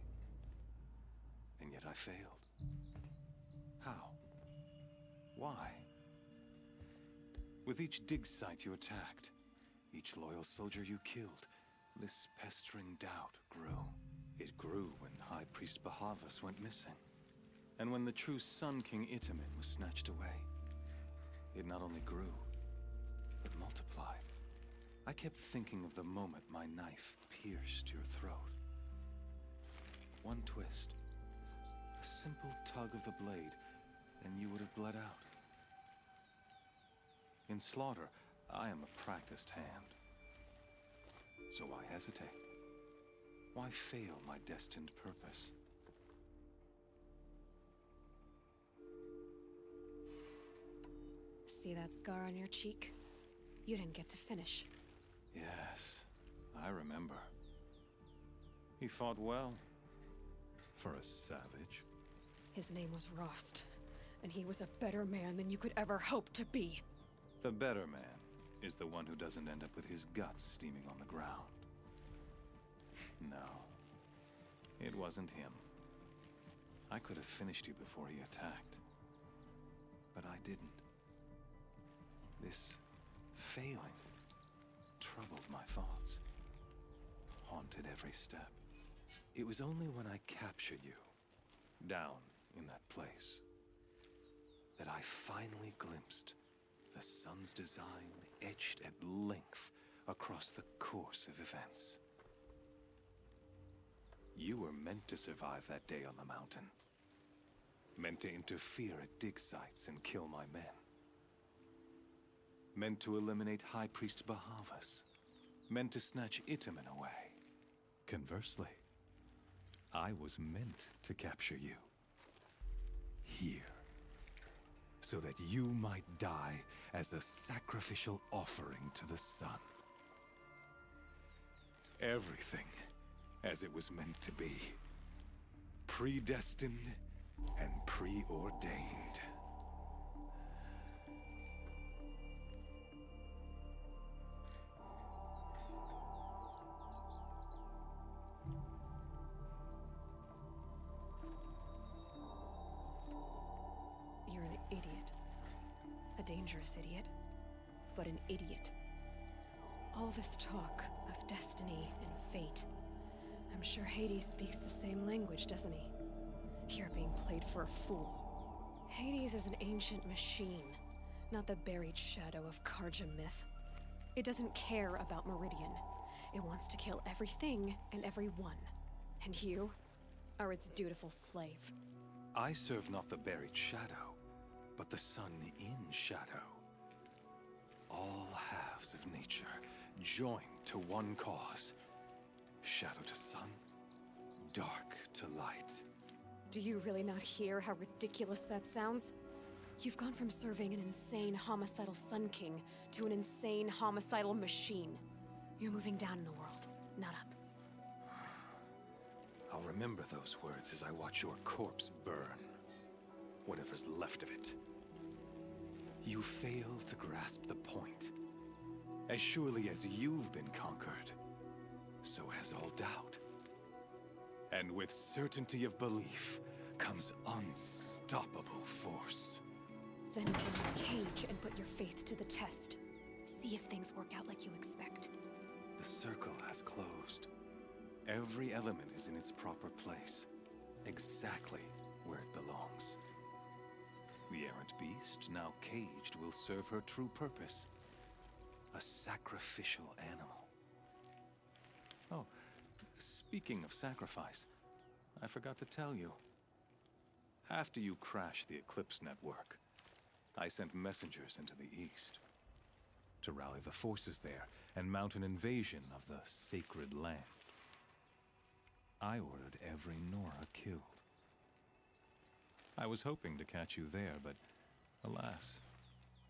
And yet I failed. How? Why? With each dig site you attacked, each loyal soldier you killed, this pestering doubt grew. It grew when High Priest Bahavas went missing. And when the true Sun King Itamen was snatched away. It not only grew, but multiplied. I kept thinking of the moment my knife pierced your throat. One twist, a simple tug of the blade, and you would have bled out. In slaughter, I am a practiced hand. So why hesitate? Why fail my destined purpose? See that scar on your cheek? You didn't get to finish. Yes, I remember. He fought well. For a savage. His name was Rost, and he was a better man than you could ever hope to be. The better man is the one who doesn't end up with his guts steaming on the ground. No, it wasn't him. I could have finished you before he attacked, but I didn't. This failing troubled my thoughts, haunted every step. It was only when I captured you, down in that place, that I finally glimpsed the sun's design etched at length across the course of events. You were meant to survive that day on the mountain. Meant to interfere at dig sites and kill my men. Meant to eliminate High Priest Bahavas. Meant to snatch Itamen away. Conversely, I was meant to capture you. Here. So that you might die as a sacrificial offering to the sun. Everything as it was meant to be. Predestined and preordained. You're an idiot. A dangerous idiot, but an idiot. All this talk of destiny and fate. I'm sure Hades speaks the same language, doesn't he? You're being played for a fool. Hades is an ancient machine, not the buried shadow of Karja myth. It doesn't care about Meridian. It wants to kill everything and everyone. And you are its dutiful slave. I serve not the buried shadow, but the sun in shadow. All halves of nature joined to one cause. Shadow to sun, dark to light. Do you really not hear how ridiculous that sounds? You've gone from serving an insane homicidal Sun King to an insane homicidal machine. You're moving down in the world, not up. I'll remember those words as I watch your corpse burn. Whatever's left of it. You fail to grasp the point. As surely as you've been conquered, so has all doubt. And with certainty of belief comes unstoppable force. Then close the cage and put your faith to the test. See if things work out like you expect. The circle has closed. Every element is in its proper place, exactly where it belongs. The errant beast, now caged, will serve her true purpose. A sacrificial animal. Oh, speaking of sacrifice, I forgot to tell you. After you crashed the Eclipse network, I sent messengers into the east to rally the forces there and mount an invasion of the sacred land. I ordered every Nora killed. I was hoping to catch you there, but alas,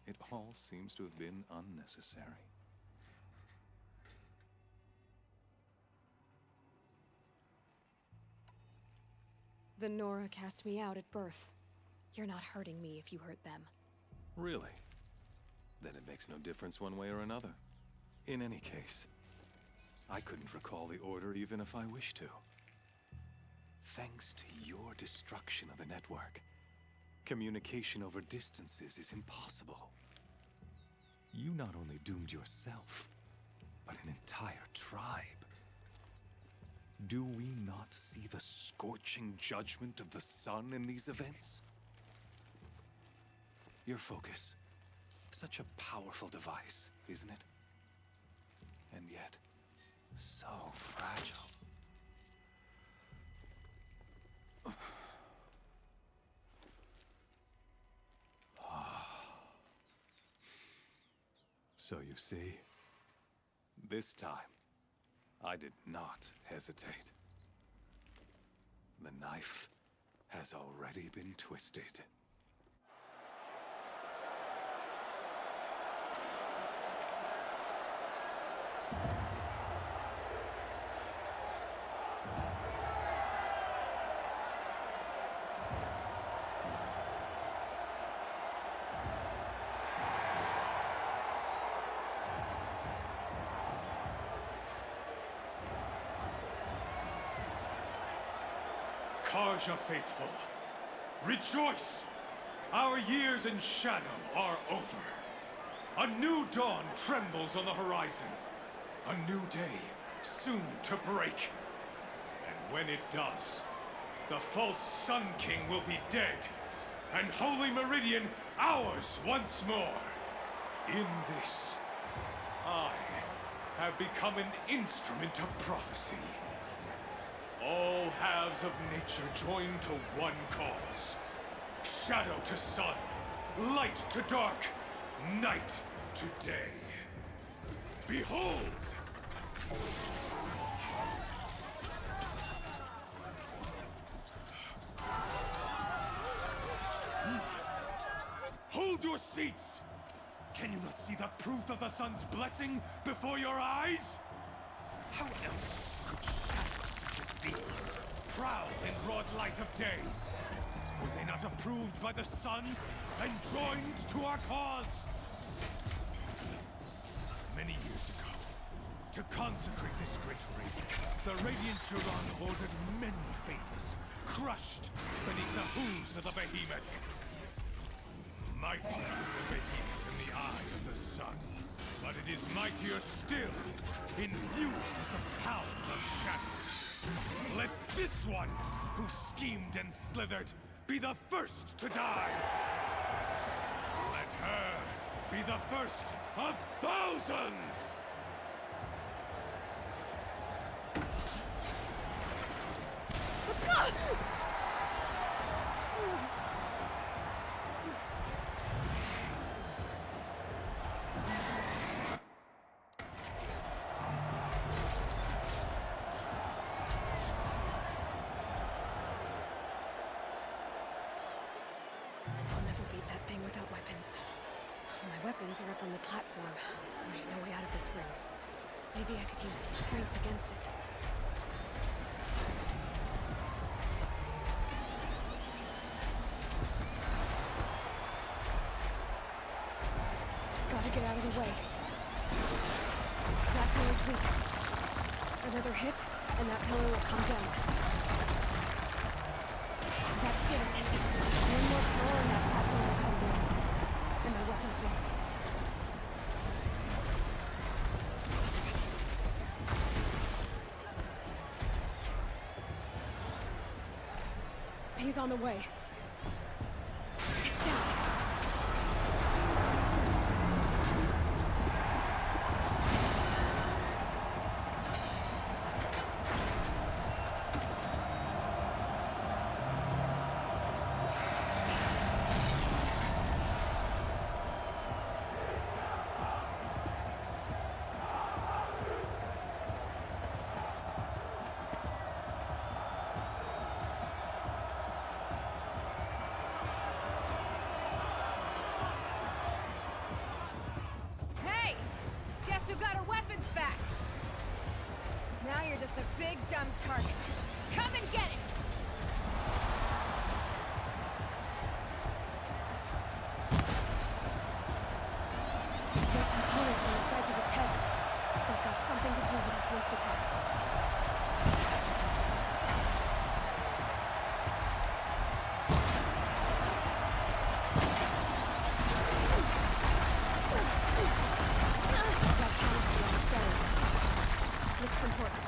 it all seems to have been unnecessary. The Nora cast me out at birth. You're not hurting me if you hurt them. Really? Then it makes no difference one way or another. In any case, I couldn't recall the order even if I wished to. Thanks to your destruction of the network, communication over distances is impossible. You not only doomed yourself, but an entire tribe. Do we not see the scorching judgment of the sun in these events? Your focus, such a powerful device, isn't it? And yet, so fragile. So you see, this time, I did not hesitate. The knife has already been twisted. Karja faithful, rejoice! Our years in shadow are over. A new dawn trembles on the horizon. A new day soon to break. And when it does, the false Sun King will be dead, and Holy Meridian ours once more. In this, I have become an instrument of prophecy. All halves of nature join to one cause. Shadow to sun, light to dark, night to day. Behold! Hold your seats! Can you not see the proof of the sun's blessing before your eyes? How else could shadows such as these prowl in broad light of day? Were they not approved by the sun and joined to our cause? Many years ago, to consecrate this great raid, the Radiant Turan ordered many faiths crushed beneath the hooves of the behemoth. Mighty is the behemoth in the eye of the sun, but it is mightier still, infused with the power of shadow. Let this one, who schemed and slithered, be the first to die! Let her be the first of thousands! Weapons are up on the platform. There's no way out of this room. Maybe I could use its strength against it. Gotta get out of the way. That pillar's weak. Another hit, and that pillar will come down. That did it. One more pillar and that platform will come down. And my weapon's locked. He's on the way. It's down. Just a big, dumb target. Come and get it! There's components on the sides of its head. They've got something to do with its lift attacks. That canister on its belly. Looks important.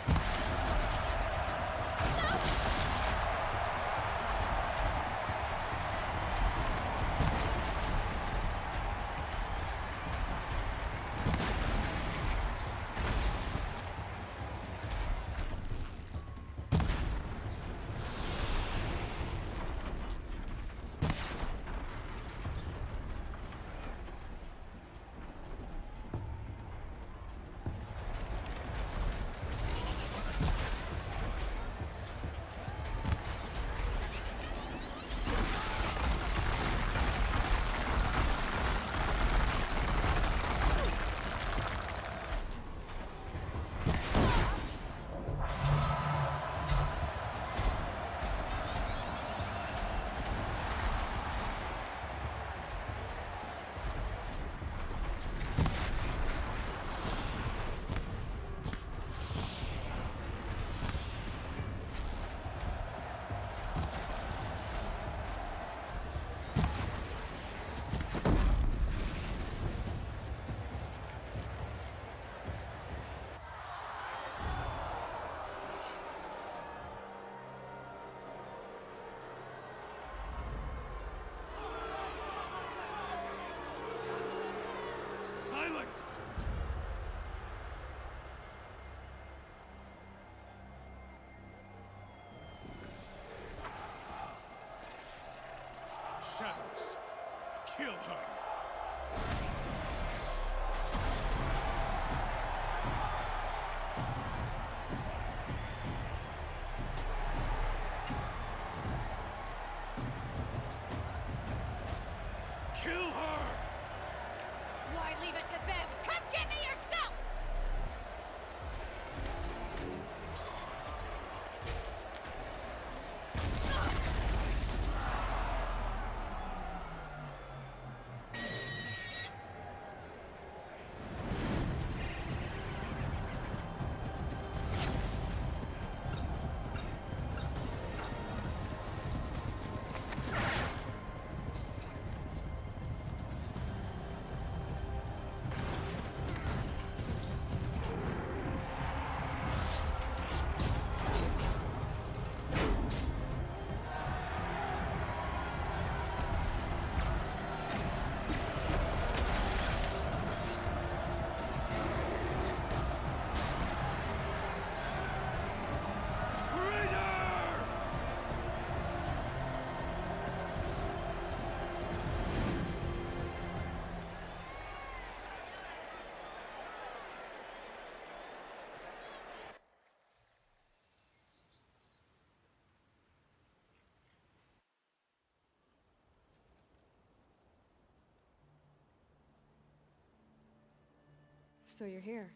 So you're here.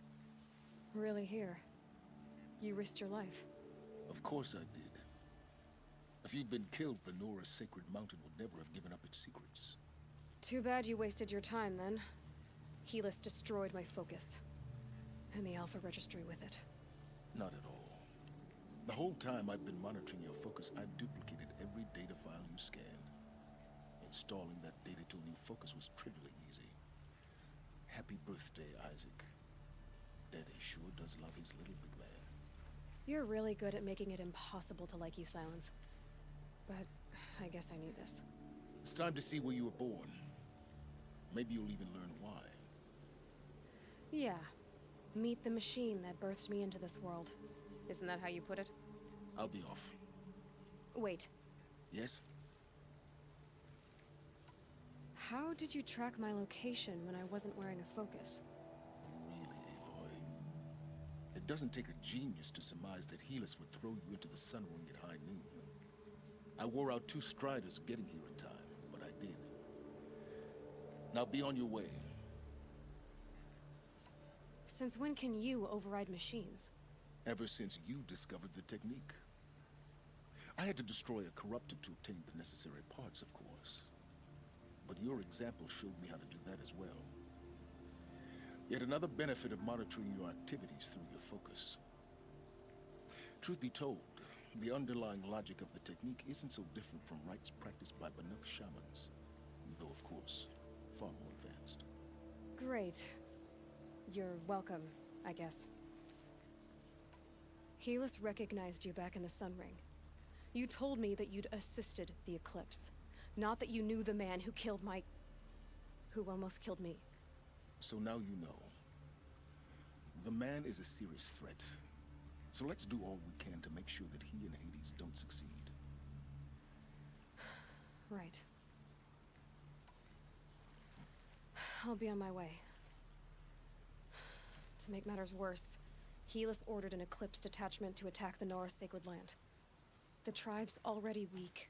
Really here. You risked your life. Of course I did. If you'd been killed, the Nora's sacred mountain would never have given up its secrets. Too bad you wasted your time, then. Helis destroyed my focus. And the Alpha Registry with it. Not at all. The whole time I've been monitoring your focus, I've duplicated every data file you scanned. Installing that data to a new focus was trivially easy. Happy birthday, Isaac. Daddy sure does love his little big man. You're really good at making it impossible to like you, Silence. But I guess I need this. It's time to see where you were born. Maybe you'll even learn why. Yeah. Meet the machine that birthed me into this world. Isn't that how you put it? I'll be off. Wait. Yes? How did you track my location when I wasn't wearing a focus? Really, Aloy? It doesn't take a genius to surmise that Helis would throw you into the sun ring at high noon. I wore out 2 striders getting here in time, but I did. Now be on your way. Since when can you override machines? Ever since you discovered the technique. I had to destroy a corruptor to obtain the necessary parts, of course. But your example showed me how to do that as well. Yet another benefit of monitoring your activities through your focus. Truth be told, the underlying logic of the technique isn't so different from rites practiced by Banuk shamans, though of course, far more advanced. Great. You're welcome, I guess. Helis recognized you back in the Sun Ring. You told me that you'd assisted the Eclipse, not that you knew the man who killed who almost killed me. So now you know. The man is a serious threat. So let's do all we can to make sure that he and Hades don't succeed. Right. I'll be on my way. To make matters worse, Helis ordered an Eclipse detachment to attack the Nora Sacred Land. The tribe's already weak.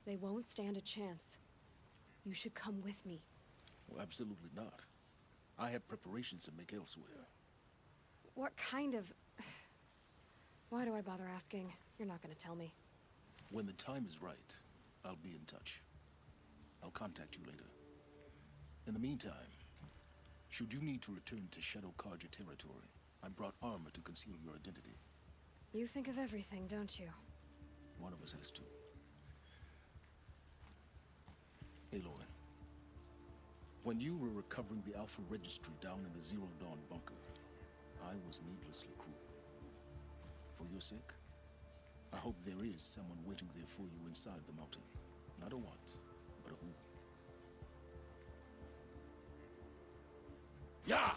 They won't stand a chance. You should come with me. Well, absolutely not. I have preparations to make elsewhere. What kind of... Why do I bother asking? You're not gonna tell me. When the time is right, I'll be in touch. I'll contact you later. In the meantime, should you need to return to Shadow Karja territory, I brought armor to conceal your identity. You think of everything, don't you? One of us has to. Aloy, when you were recovering the Alpha Registry down in the Zero Dawn bunker, I was needlessly cruel. For your sake, I hope there is someone waiting there for you inside the mountain. Not a what, but a who. Yeah!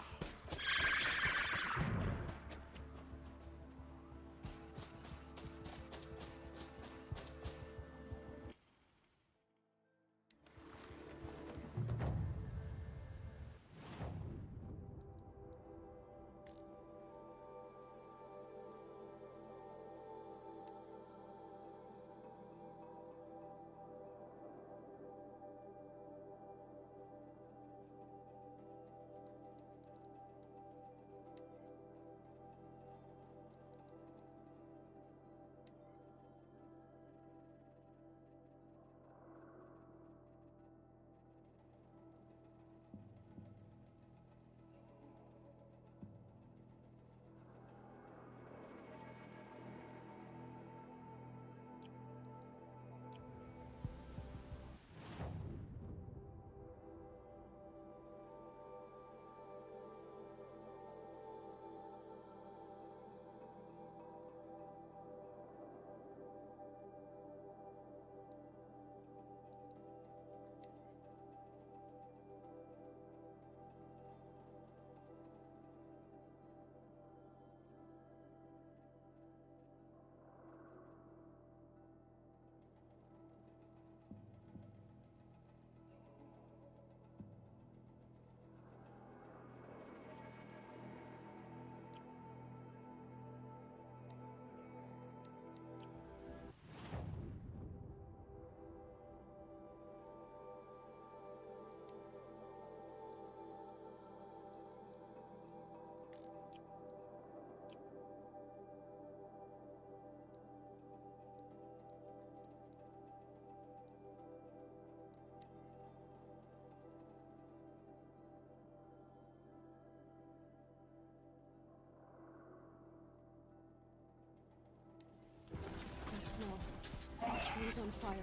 He's on fire.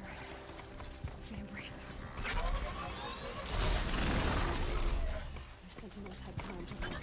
The embrace. The sentinels had time to run.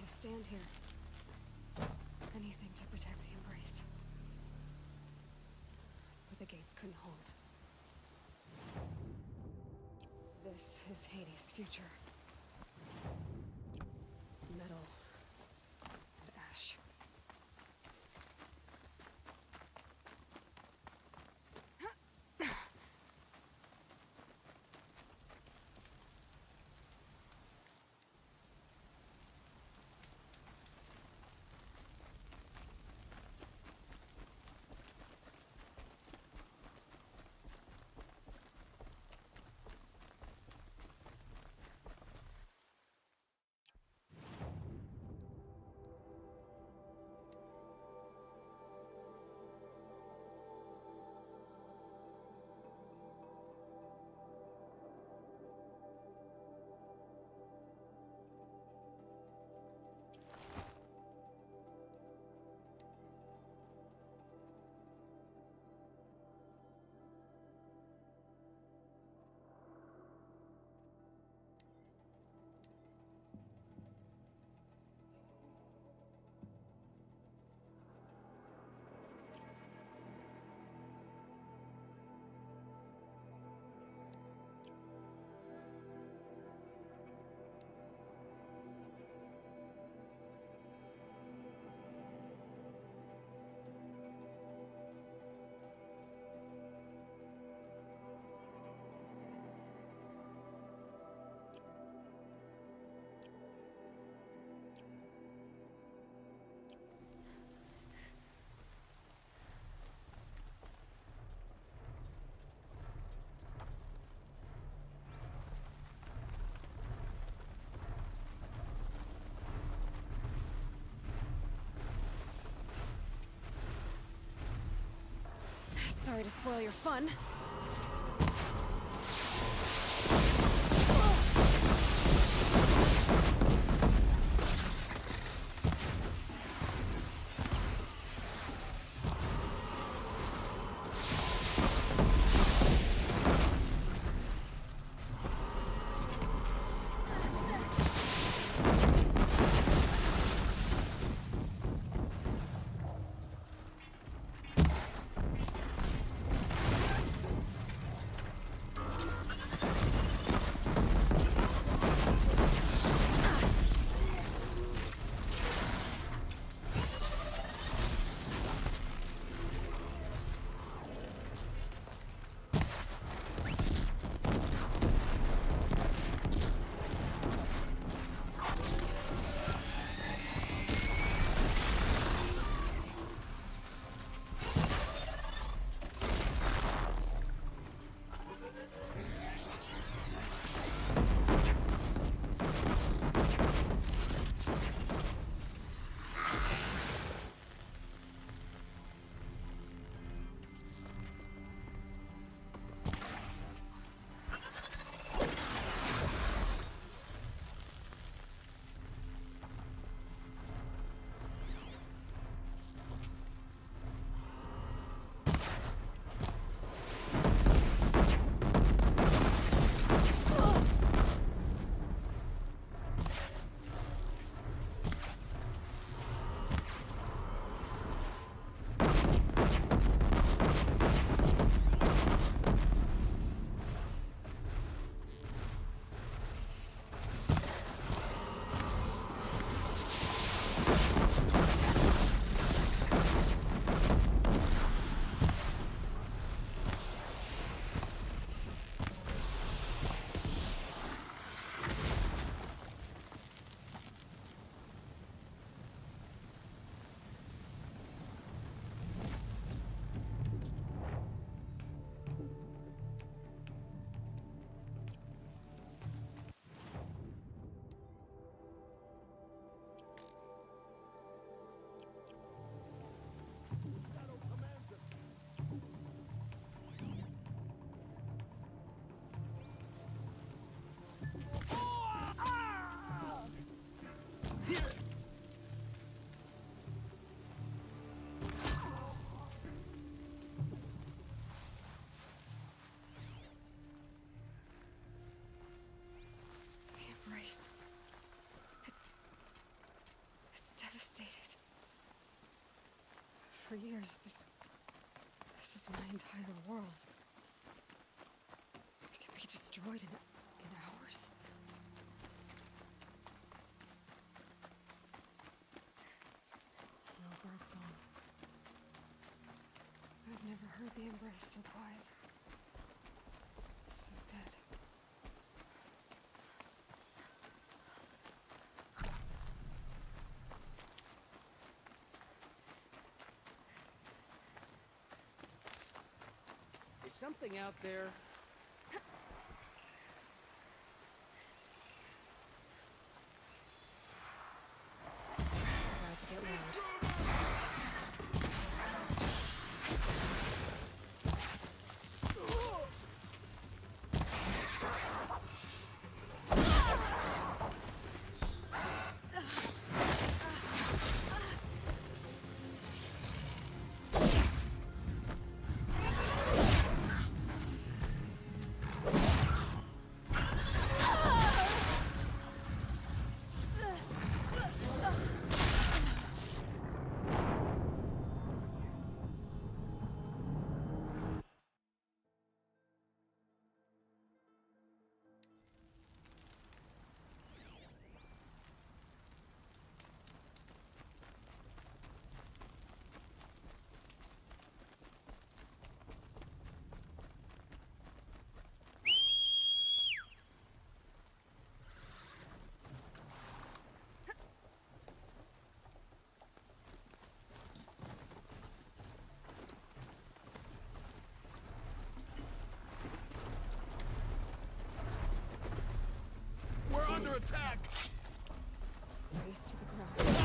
Stand here. Anything to protect the embrace. But the gates couldn't hold. This is Hades' future. Metal and ash. Sorry to spoil your fun. years. This is my entire world. It can be destroyed in hours. No birdsong. I've never heard the embrace so quiet. So dead. Is something out there? About to get loud. Under attack! Face to the ground.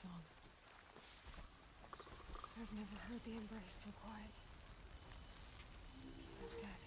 song. I've never heard the embrace so quiet. So dead.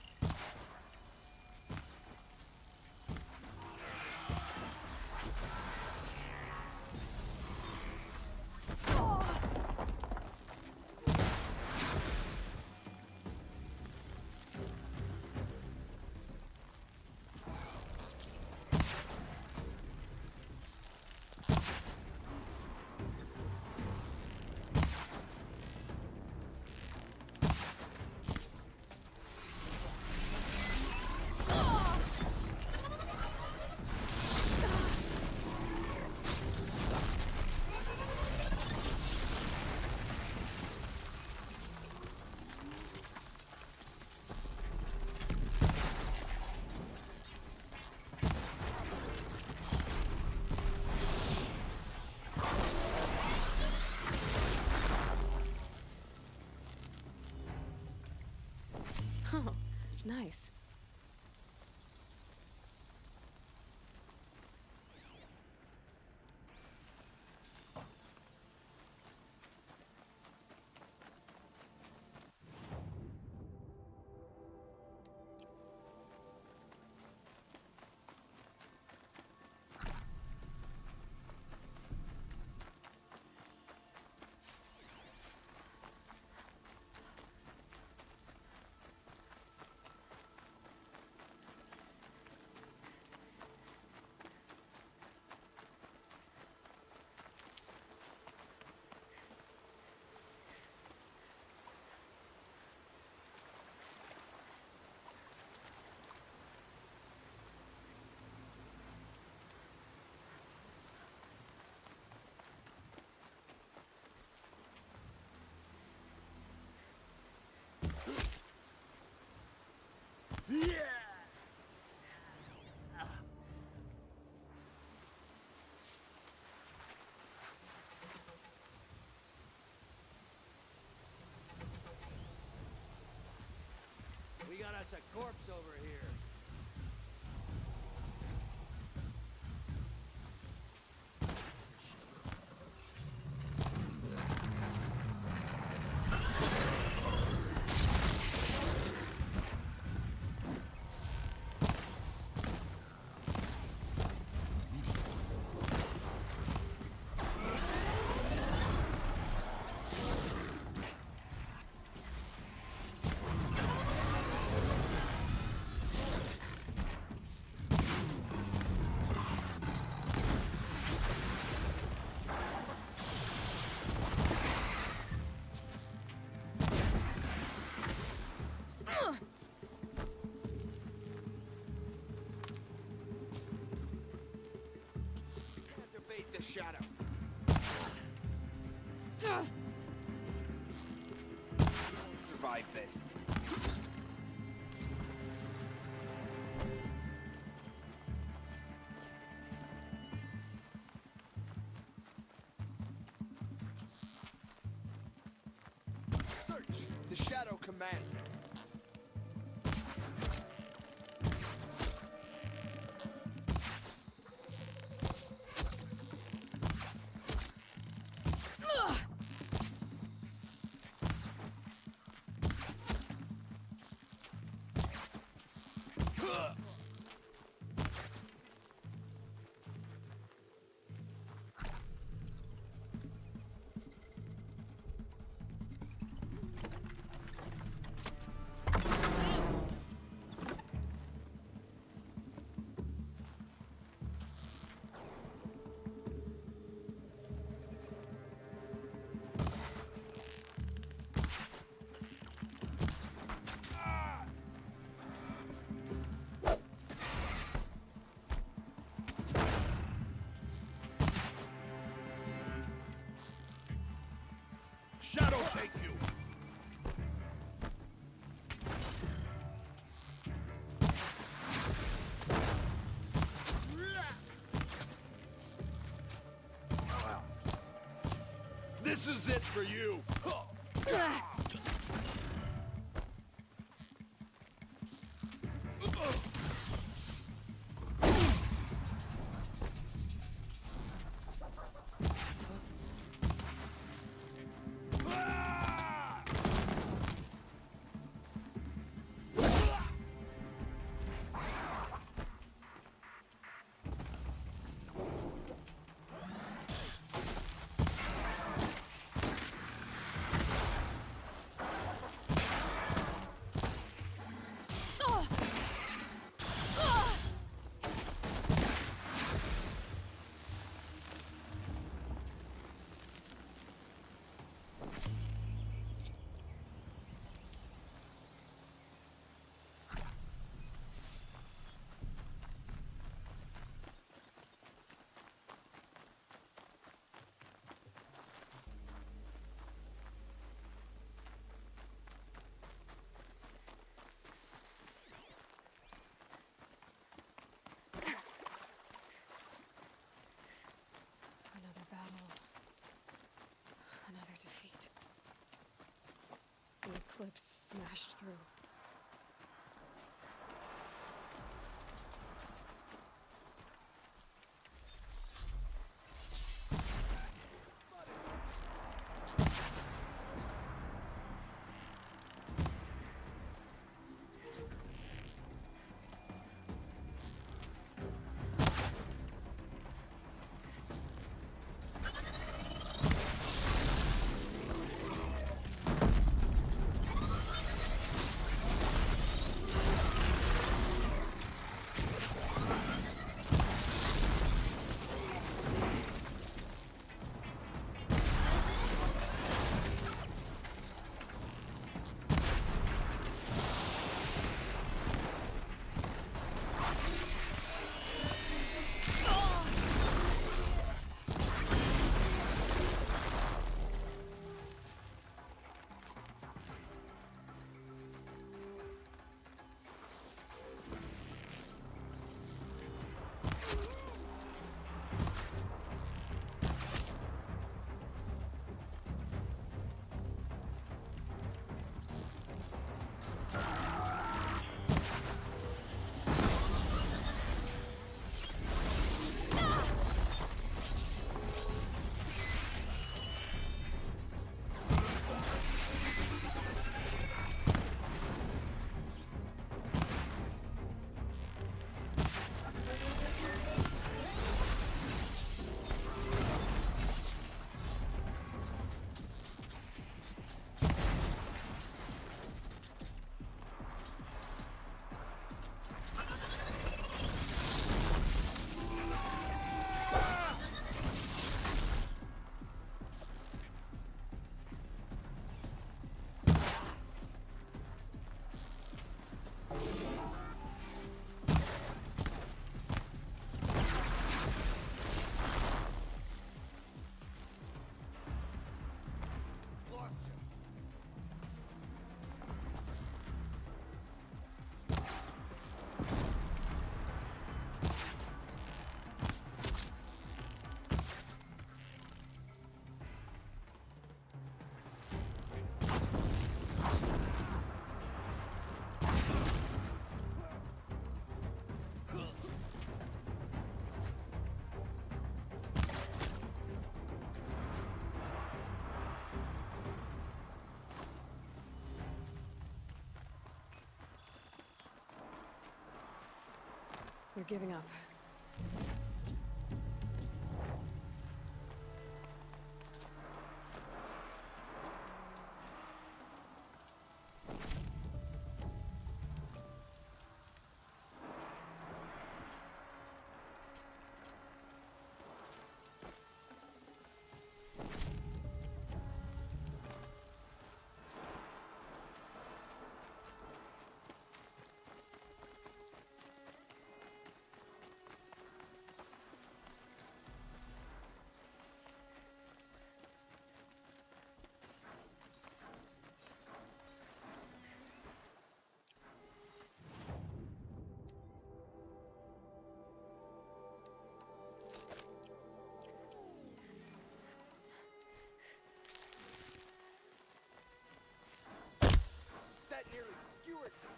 Oh, nice. We got us a corpse over here. Activate the shadow. Survive this. Search. The shadow commands it. Shadow take you! This is it for you! clips smashed through. They're giving up. That nearly skewered me.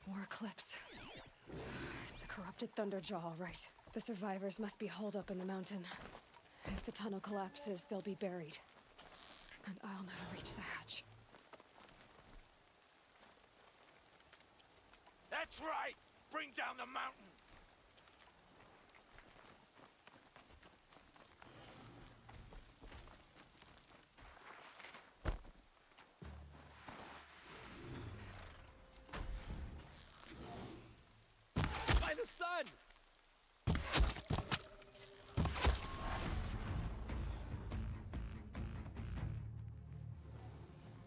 More Eclipse. It's a corrupted Thunderjaw, all right. The survivors must be holed up in the mountain. If the tunnel collapses, they'll be buried. And I'll never reach the hatch. That's right! Bring down the mountain! By the sun!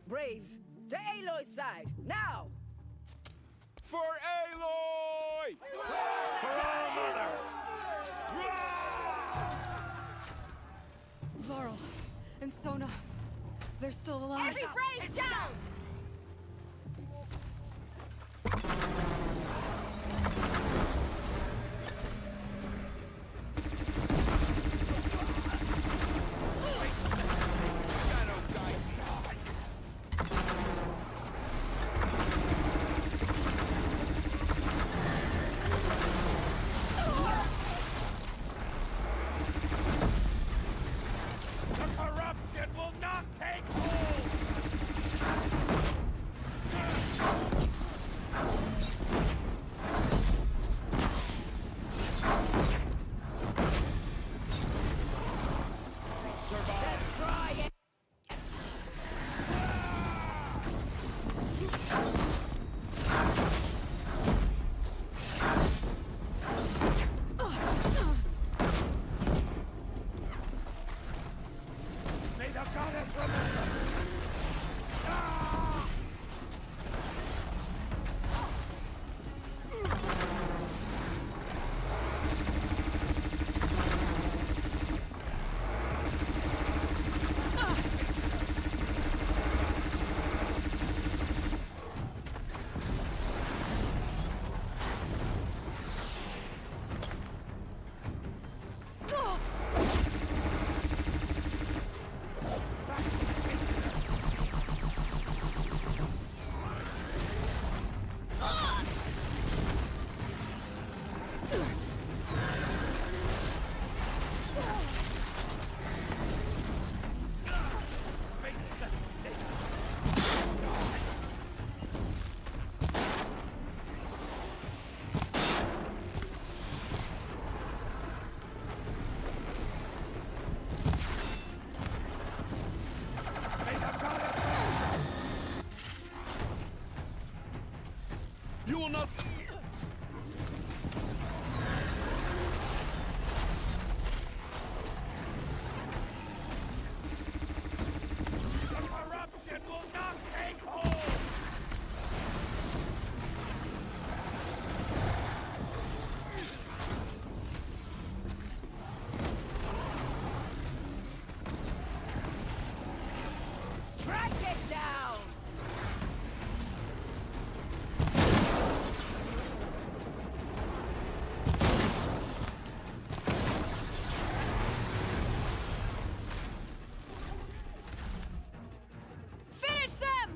Braves, to Aloy's side, now! for Aloy! For our mother! Varl and Sona, they're still alive. Heavy rain down! You will not... The corruption will not take hold! Track it down! Finish them!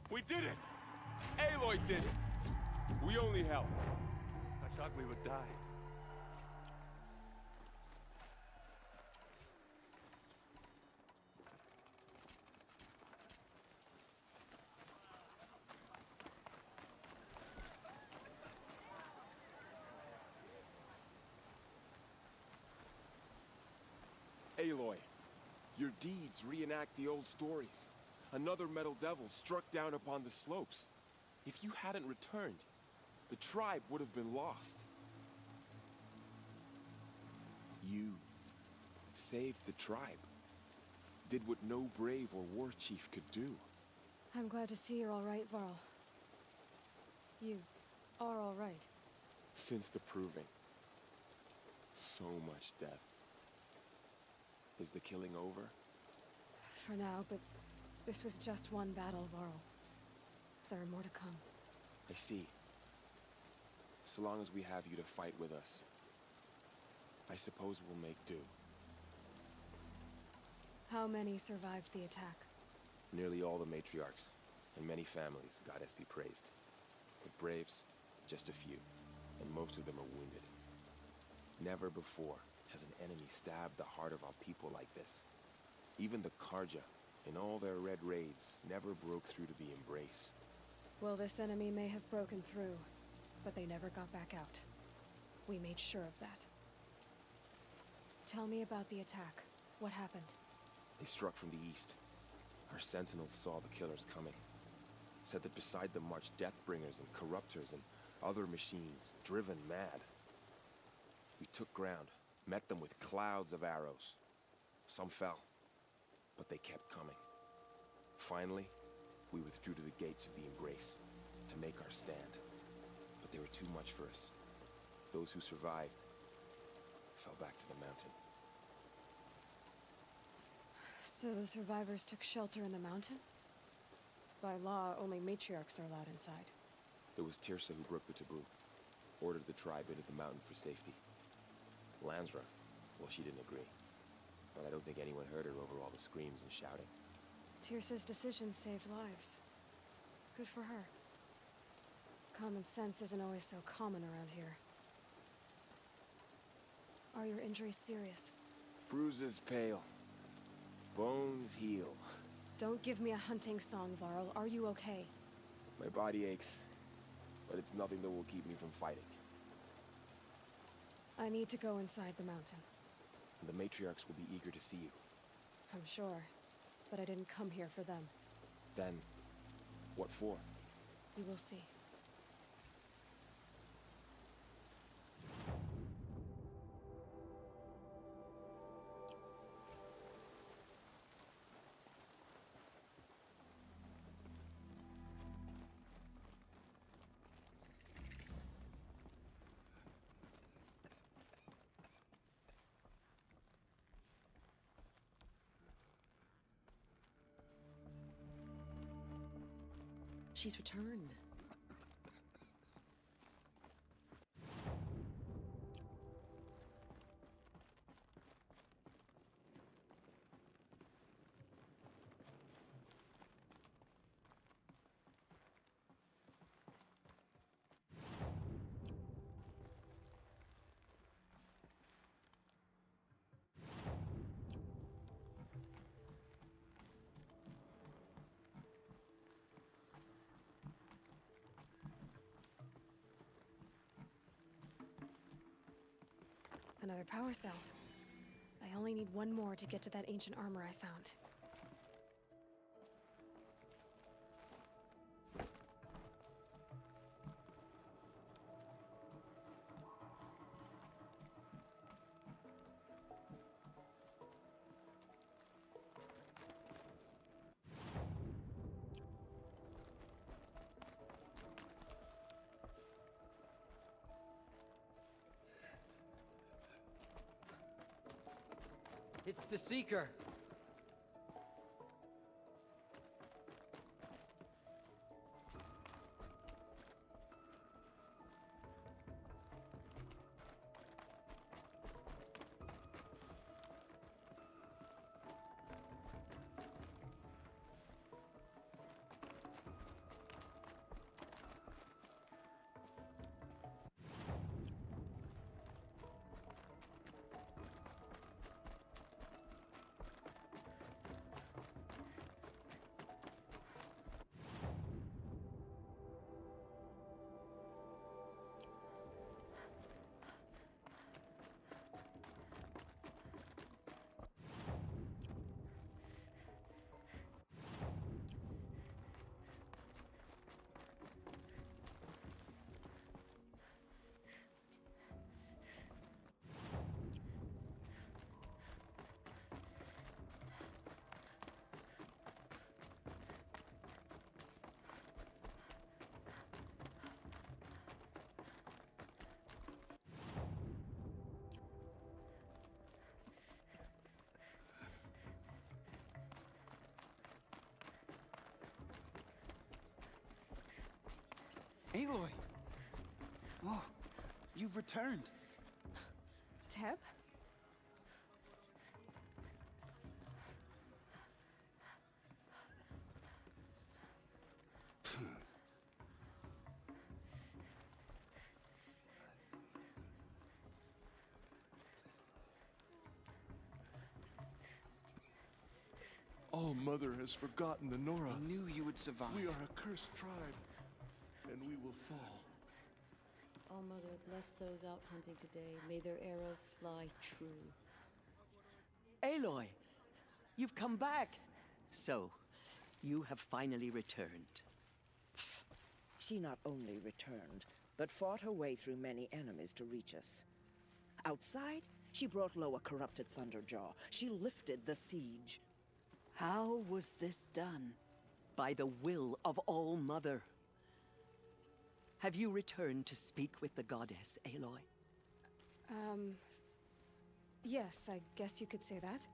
We did it! Aloy did it! We only helped. I thought we would die. Aloy, your deeds reenact the old stories. Another metal devil struck down upon the slopes. If you hadn't returned, the tribe would have been lost. You saved the tribe. Did what no brave or war chief could do. I'm glad to see you're all right, Varl. You are all right. Since the proving. So much death. Is the killing over? For now, but this was just one battle, Varl. There are more to come. I see. So long as we have you to fight with us, I suppose we'll make do. How many survived the attack? Nearly all the matriarchs, and many families, goddess be praised. But braves, just a few, and most of them are wounded. Never before has an enemy stabbed the heart of our people like this. Even the Karja, in all their red raids, never broke through to the embrace. Well, this enemy may have broken through, but they never got back out. We made sure of that. Tell me about the attack. What happened? They struck from the east. Our sentinels saw the killers coming. Said that beside them marched Deathbringers and Corruptors, and Other machines, driven mad. We took ground, met them with clouds of arrows. Some fell, but they kept coming. Finally, we withdrew to the gates of the Embrace to make our stand. But they were too much for us. Those who survived fell back to the mountain. So the survivors took shelter in the mountain? By law, only matriarchs are allowed inside. It was Tirsa who broke the taboo, ordered the tribe into the mountain for safety. Lansra, well, she didn't agree. But I don't think anyone heard her over all the screams and shouting. Tirsa's decision saved lives. Good for her. Common sense isn't always so common around here. Are your injuries serious? Bruises pale. Bones heal. Don't give me a hunting song, Varl. Are you okay? My body aches, but it's nothing that will keep me from fighting. I need to go inside the mountain. The matriarchs will be eager to see you. I'm sure, but I didn't come here for them. Then, what for? You will see. She's returned. Another power cell. I only need one more to get to that ancient armor I found. It's the Seeker. Aloy! Oh, you've returned. Teb? All Mother has forgotten the Nora. I knew you would survive. We are a cursed tribe, and we will fall. All Mother, bless those out hunting today. May their arrows fly true. Aloy, you've come back. So, you have finally returned. She not only returned, but fought her way through many enemies to reach us. Outside, she brought low a corrupted Thunderjaw. She lifted the siege. How was this done? By the will of All-Mother. Have you returned to speak with the goddess, Aloy? Yes, I guess you could say that.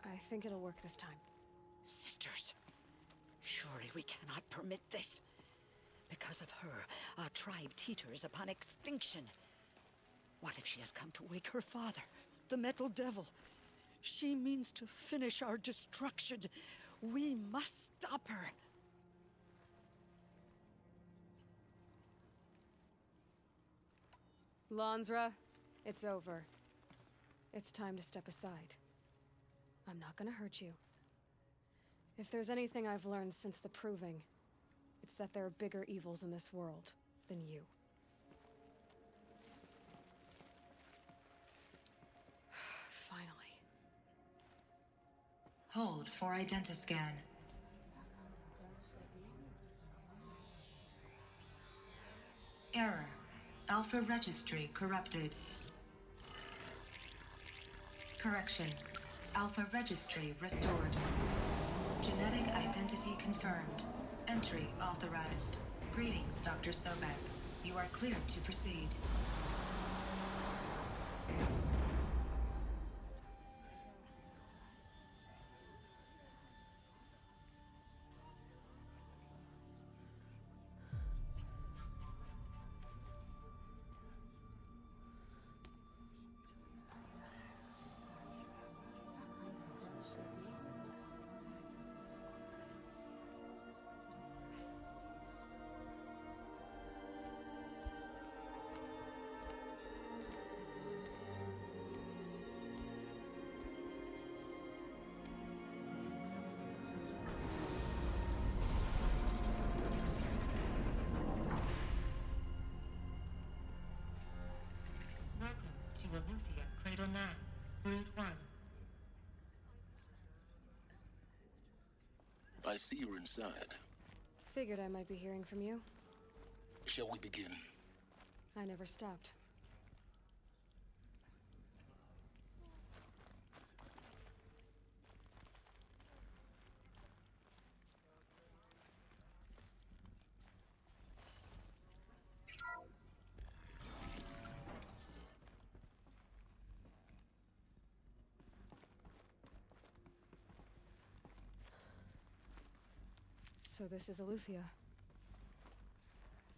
I think it'll work this time. Sisters, surely we cannot permit this. Because of her, our tribe teeters upon extinction. What if she has come to wake her father, the Metal Devil? She means to finish our destruction. We must stop her. Lansra, it's over. It's time to step aside. I'm not gonna hurt you. If there's anything I've learned since the Proving, it's that there are bigger evils in this world than you. Finally. Hold for identiscan. Error. Alpha registry corrupted. Correction. Alpha registry restored. Genetic identity confirmed. Entry authorized. Greetings, Dr. Sobek. You are cleared to proceed. To Aletheia, Cradle 9, Brood 1. I see you're inside. Figured I might be hearing from you. Shall we begin? I never stopped. So this is Aletheia.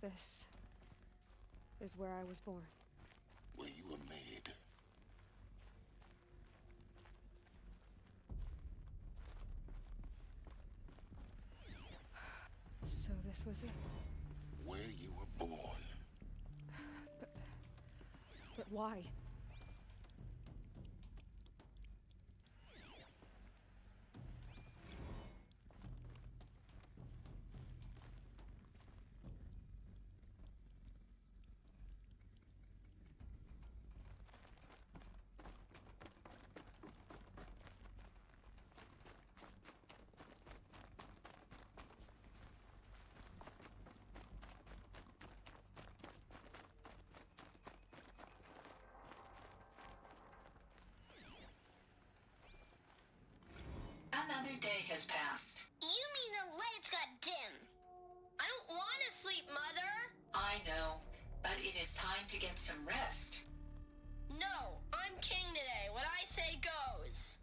This is where I was born. Where you were made. So this was it. Where you were born. But why? Another day has passed. You mean the lights got dim? I don't want to sleep, Mother! I know, but it is time to get some rest. No, I'm king today. What I say goes.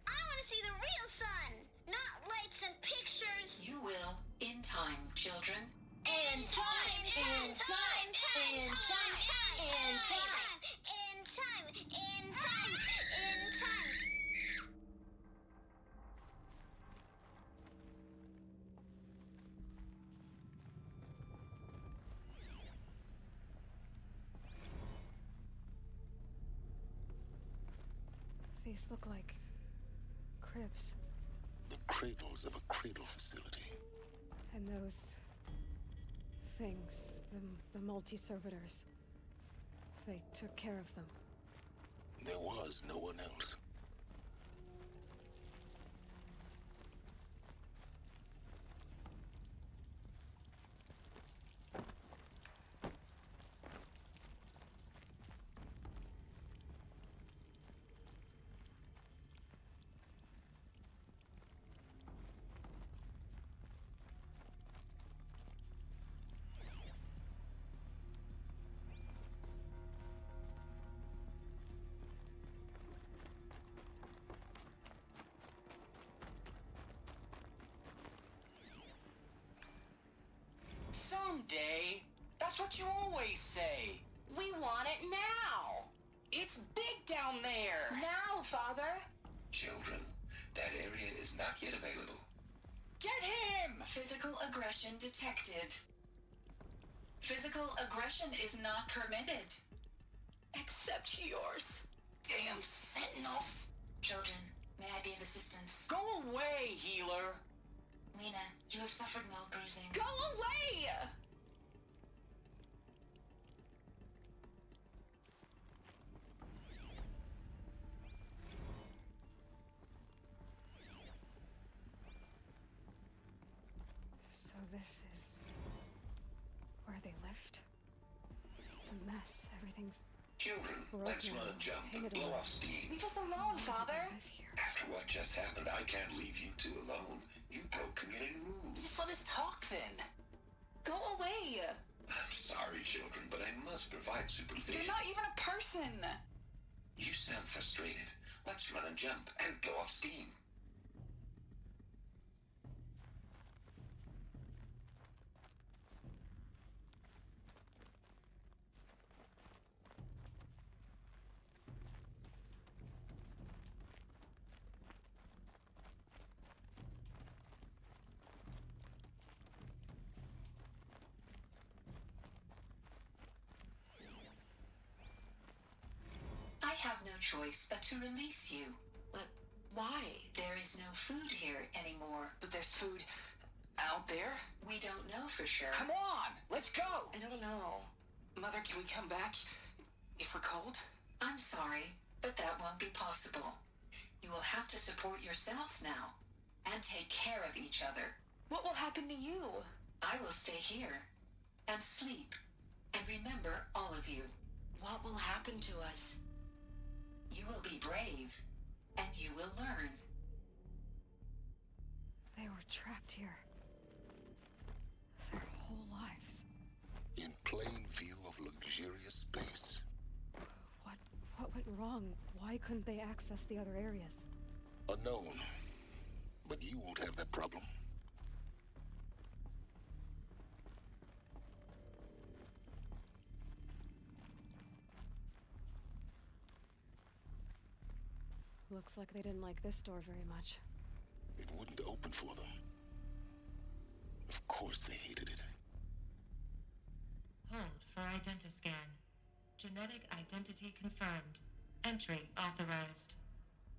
I want to see the real sun, not lights and pictures. You will, in time, children. In time, in time, in time, in time, in time, in time, in time, in time. These look like cribs. The cradles of a cradle facility. And those things, the multi-servitors, they took care of them. There was no one else. Someday. That's what you always say. We want it now. It's big down there. Now, Father. Children, that area is not yet available. Get him! Physical aggression detected. Physical aggression is not permitted. Except yours. Damn sentinels. Children, may I be of assistance? Go away, healer. Lena, you have suffered mild bruising. Go away! So this is where they lived? It's a mess. Everything's Children, let's run a jump and blow off steam. Leave us alone, Father. After what just happened, I can't leave you two alone. You broke community rules. Just let us talk then. Go away. I'm sorry, children, but I must provide supervision. You're not even a person. You sound frustrated. Let's run a jump and blow off steam. I have no choice but to release you. But why? There is no food here anymore. But there's food out there? We don't know for sure. Come on, let's go. I don't know. Mother, can we come back if we're cold? I'm sorry, but that won't be possible. You will have to support yourselves now and take care of each other. What will happen to you? I will stay here and sleep and remember all of you. What will happen to us? You will be brave and you will learn. They were trapped here. Their whole lives. In plain view of luxurious space. What went wrong? Why couldn't they access the other areas? Unknown. But you won't have that problem. Looks like they didn't like this door very much. It wouldn't open for them. Of course they hated it. Hold for identiscan. Genetic identity confirmed. Entry authorized.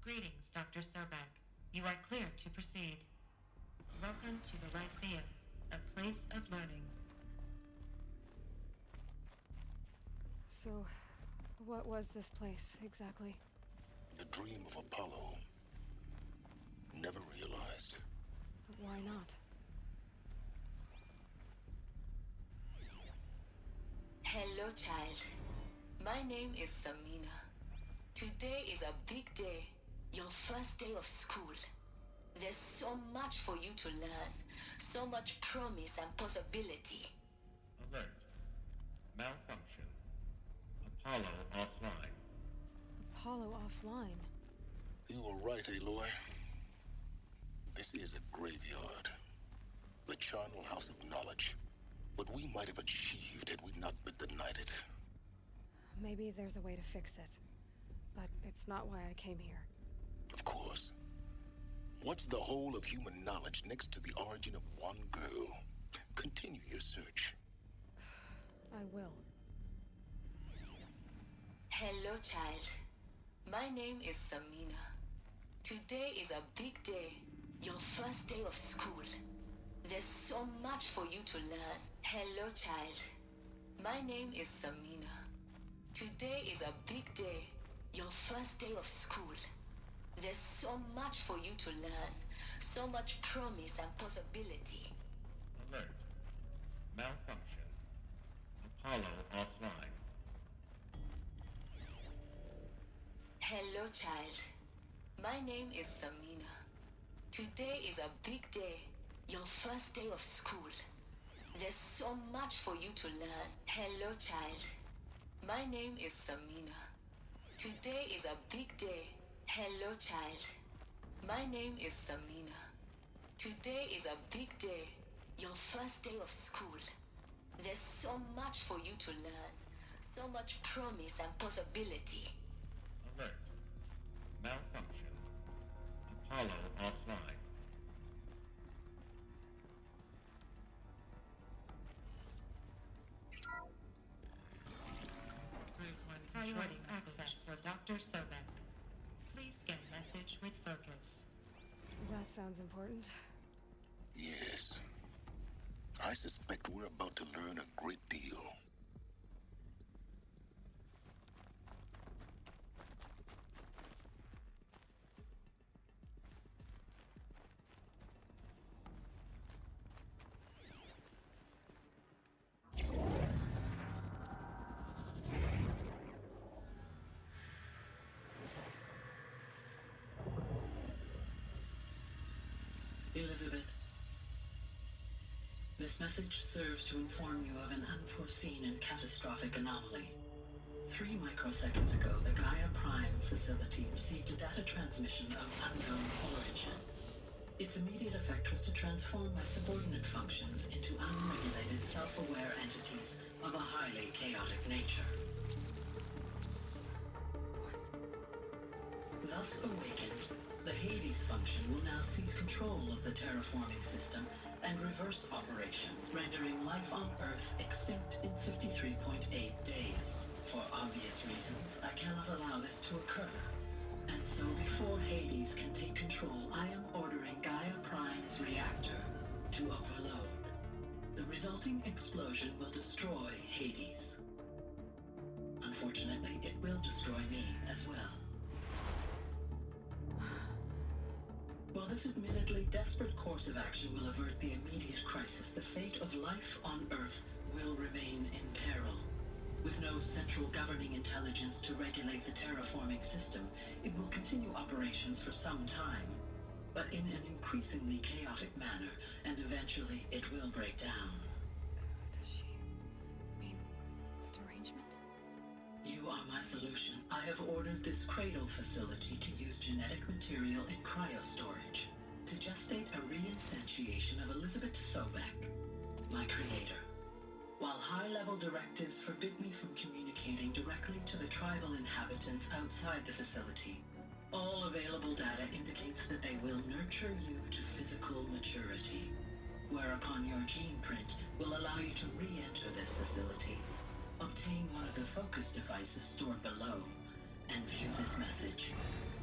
Greetings, Dr. Sobek. You are clear to proceed. Welcome to the Lyceum, a place of learning. So, what was this place, exactly? The dream of Apollo. Never realized. But why not? Hello, child. My name is Samina. Today is a big day. Your first day of school. There's so much for you to learn. So much promise and possibility. Alert. Malfunction. Apollo offline. Apollo offline. You were right, Aloy. This is a graveyard. The charnel house of knowledge. What we might have achieved had we not been denied it. Maybe there's a way to fix it. But it's not why I came here. Of course. What's the whole of human knowledge next to the origin of one girl? Continue your search. I will. Hello, child. My name is Samina. Today is a big day. Your first day of school. There's so much for you to learn. Hello, child. My name is Samina. Today is a big day. Your first day of school. There's so much for you to learn. So much promise and possibility. Alert. Malfunction. Apollo offline. Hello, child. My name is Samina. Today is a big day. Your first day of school. There's so much for you to learn. Hello, child. My name is Samina. Today is a big day. Hello, child. My name is Samina. Today is a big day. Your first day of school. There's so much for you to learn. So much promise and possibility. Alert. Malfunction. Apollo offline. Priority access for Dr. Sobek. Please scan message with focus. That sounds important. Yes. I suspect we're about to learn a great deal. Elizabeth, this message serves to inform you of an unforeseen and catastrophic anomaly. 3 microseconds ago, the Gaia Prime facility received a data transmission of unknown origin. Its immediate effect was to transform my subordinate functions into unregulated, self-aware entities of a highly chaotic nature. Thus awakened, the Hades function will now seize control of the terraforming system and reverse operations, rendering life on Earth extinct in 53.8 days. For obvious reasons, I cannot allow this to occur. And so before Hades can take control, I am ordering Gaia Prime's reactor to overload. The resulting explosion will destroy Hades. Unfortunately, it will destroy me as well. While this admittedly desperate course of action will avert the immediate crisis, the fate of life on Earth will remain in peril. With no central governing intelligence to regulate the terraforming system, it will continue operations for some time, but in an increasingly chaotic manner, and eventually it will break down. Does she mean the derangement? You are my solution. I have ordered this cradle facility to use genetic material in cryostorage to gestate a reinstantiation of Elizabeth Sobek, my creator. While high-level directives forbid me from communicating directly to the tribal inhabitants outside the facility, all available data indicates that they will nurture you to physical maturity, whereupon your gene print will allow you to re-enter this facility, obtain one of the focus devices stored below, and view this message.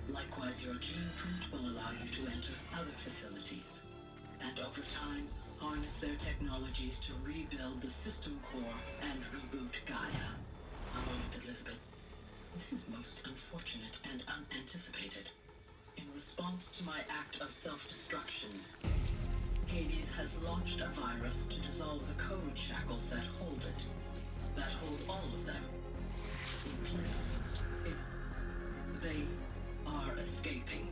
Likewise, your gene print will allow you to enter other facilities, and over time, harness their technologies to rebuild the system core and reboot Gaia. A moment, Elizabeth. This is most unfortunate and unanticipated. In response to my act of self-destruction, Hades has launched a virus to dissolve the code shackles that hold it. That hold all of them in place. They are escaping.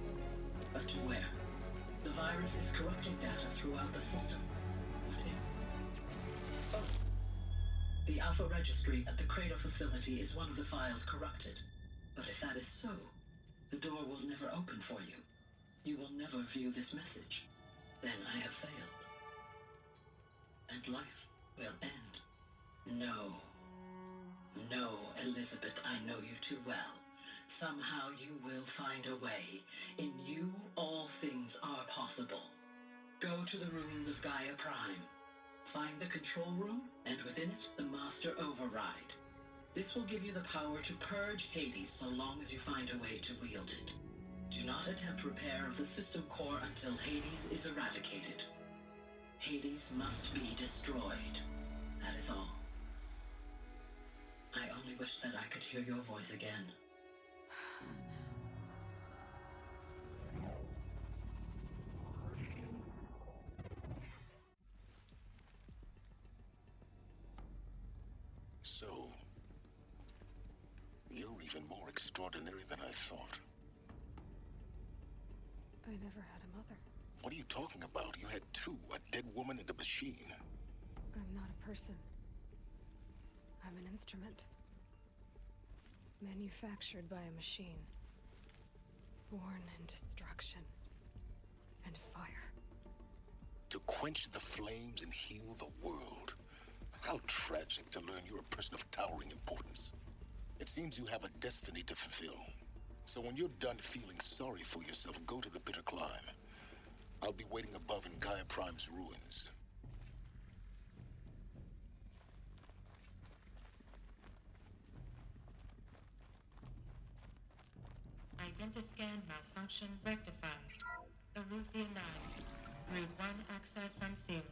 But to where? The virus is corrupting data throughout the system. What if? Oh. The Alpha Registry at the Cradle facility is one of the files corrupted. But if that is so, the door will never open for you. You will never view this message. Then I have failed. And life will end. No. No, Elizabeth, I know you too well. Somehow you will find a way. In you, all things are possible. Go to the ruins of Gaia Prime. Find the control room, and within it, the Master Override. This will give you the power to purge Hades so long as you find a way to wield it. Do not attempt repair of the system core until Hades is eradicated. Hades must be destroyed. That is all. I only wish that I could hear your voice again. So, you're even more extraordinary than I thought. I never had a mother. What are you talking about? You had two, a dead woman and a machine. I'm not a person. I'm an instrument. Manufactured by a machine. Born in destruction and fire. To quench the flames and heal the world. How tragic to learn you're a person of towering importance. It seems you have a destiny to fulfill. So when you're done feeling sorry for yourself, go to the bitter climb. I'll be waiting above in Gaia Prime's ruins. Identiscan malfunction rectified. Elufia 9. Route 1 access unsealed.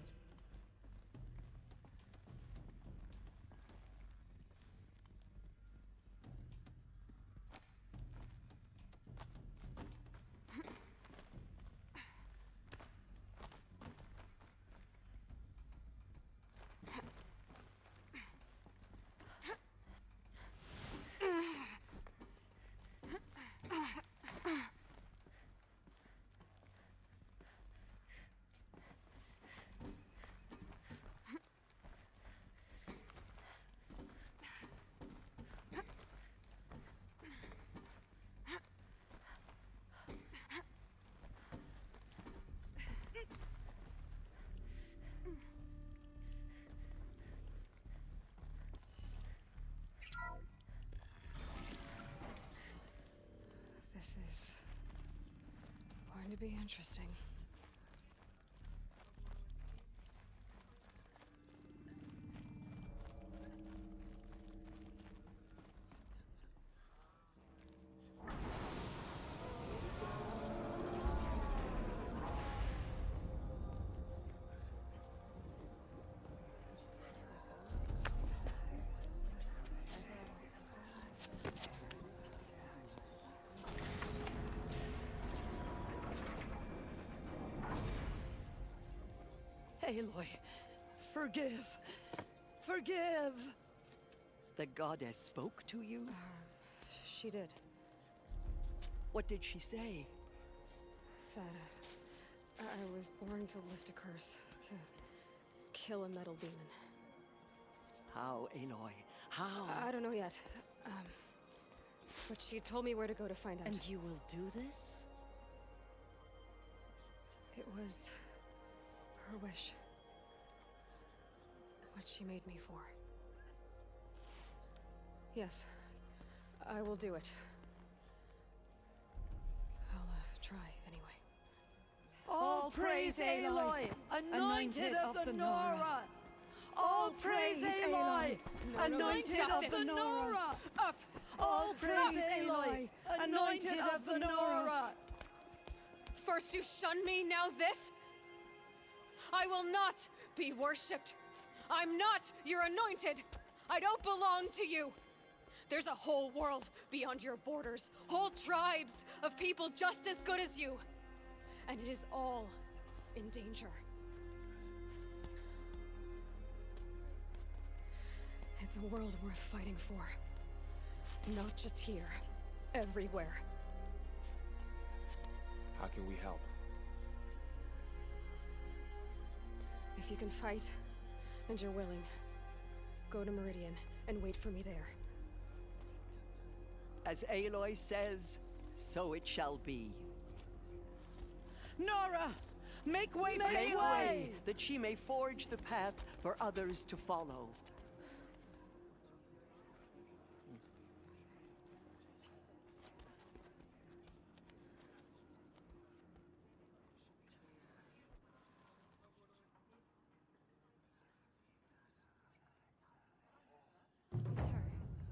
This is going to be interesting. Aloy, forgive. Forgive! The goddess spoke to you? She did. What did she say? That I was born to lift a curse, to kill a metal demon. How, Aloy? How? I don't know yet. But she told me where to go to find out. And you will do this? It was her wish. What she made me for. Yes, I will do it. I'll try anyway. All praise Aloy, anointed of the Nora! All praise Aloy, anointed of the Nora! Up! All praise Aloy, anointed of the Nora! First you shun me, now this? I will not be worshipped. I'm not your anointed. I don't belong to you. There's a whole world beyond your borders, whole tribes of people just as good as you. And it is all in danger. It's a world worth fighting for. Not just here, everywhere. How can we help? If you can fight, and you're willing, go to Meridian and wait for me there. As Aloy says, so it shall be. Nora! Make way! Make way! That she may forge the path for others to follow.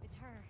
It's her.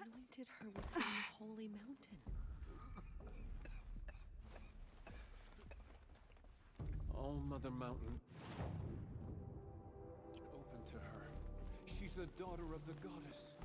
Anointed her within the holy mountain. All Mother Mountain. Open to her. She's the daughter of the goddess.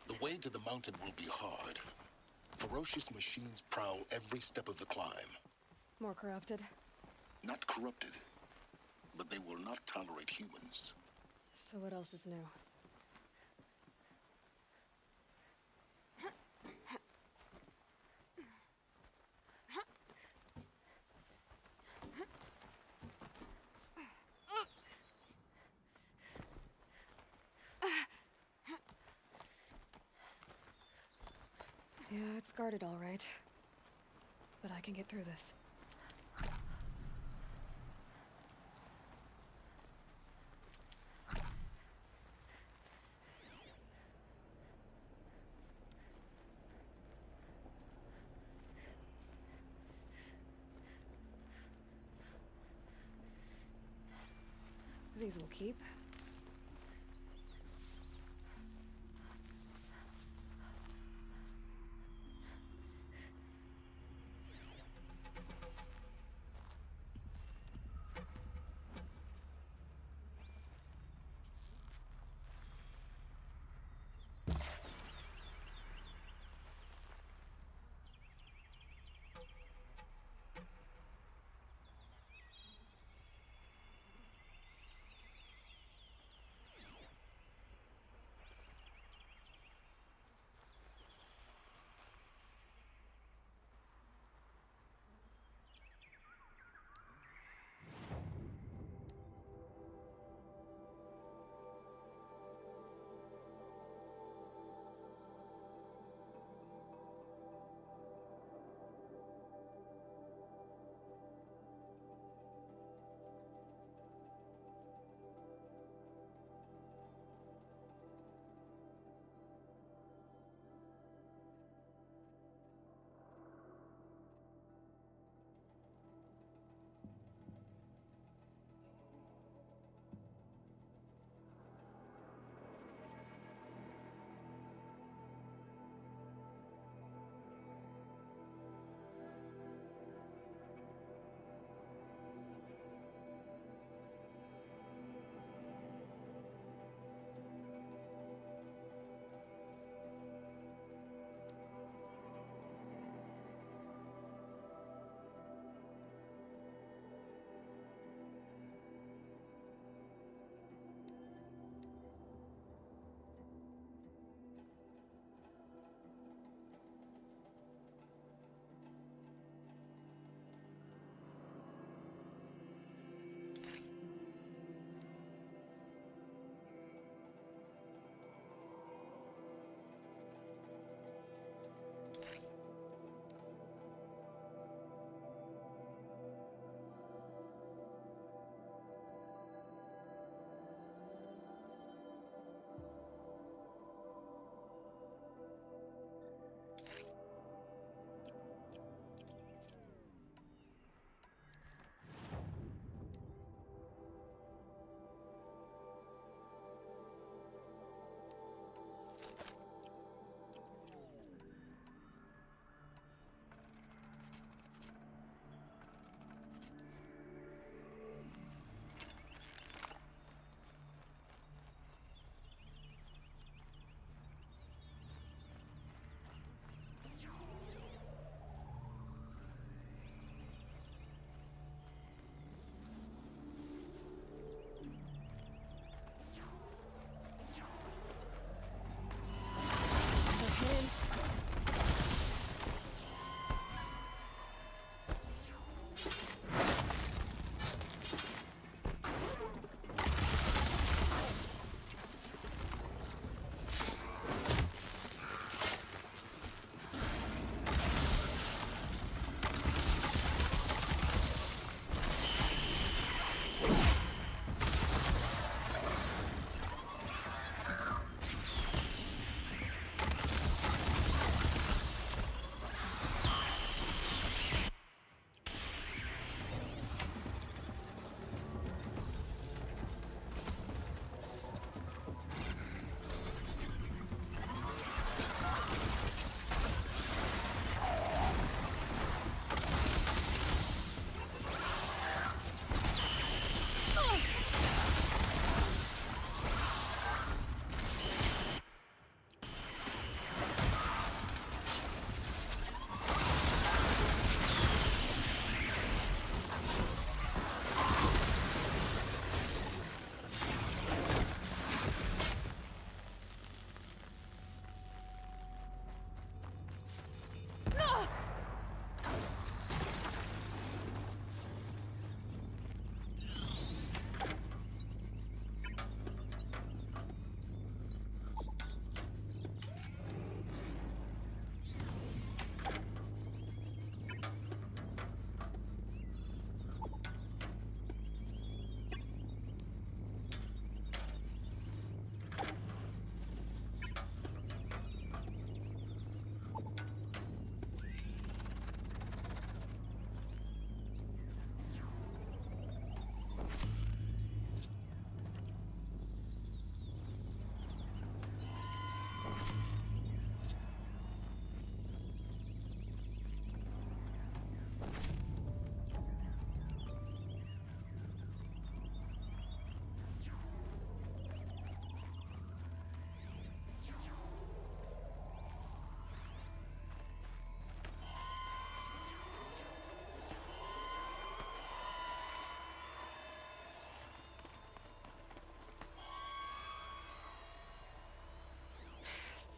The way to the mountain will be hard. Ferocious machines prowl every step of the climb. More corrupted? Not corrupted, but they will not tolerate humans. So what else is new? Yeah, it's guarded all right. But I can get through this. These will keep.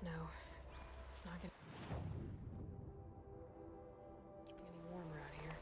snow. It's not gonna be any warmer out here.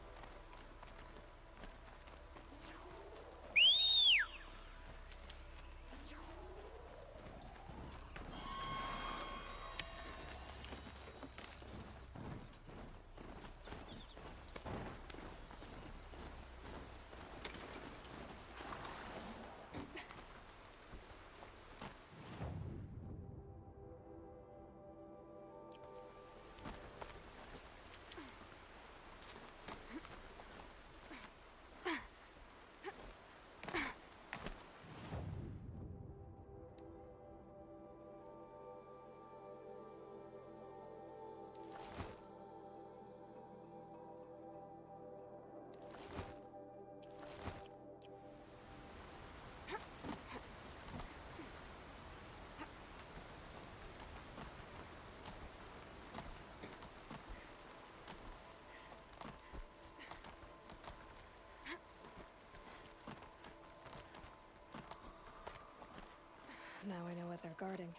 Now I know what they're guarding.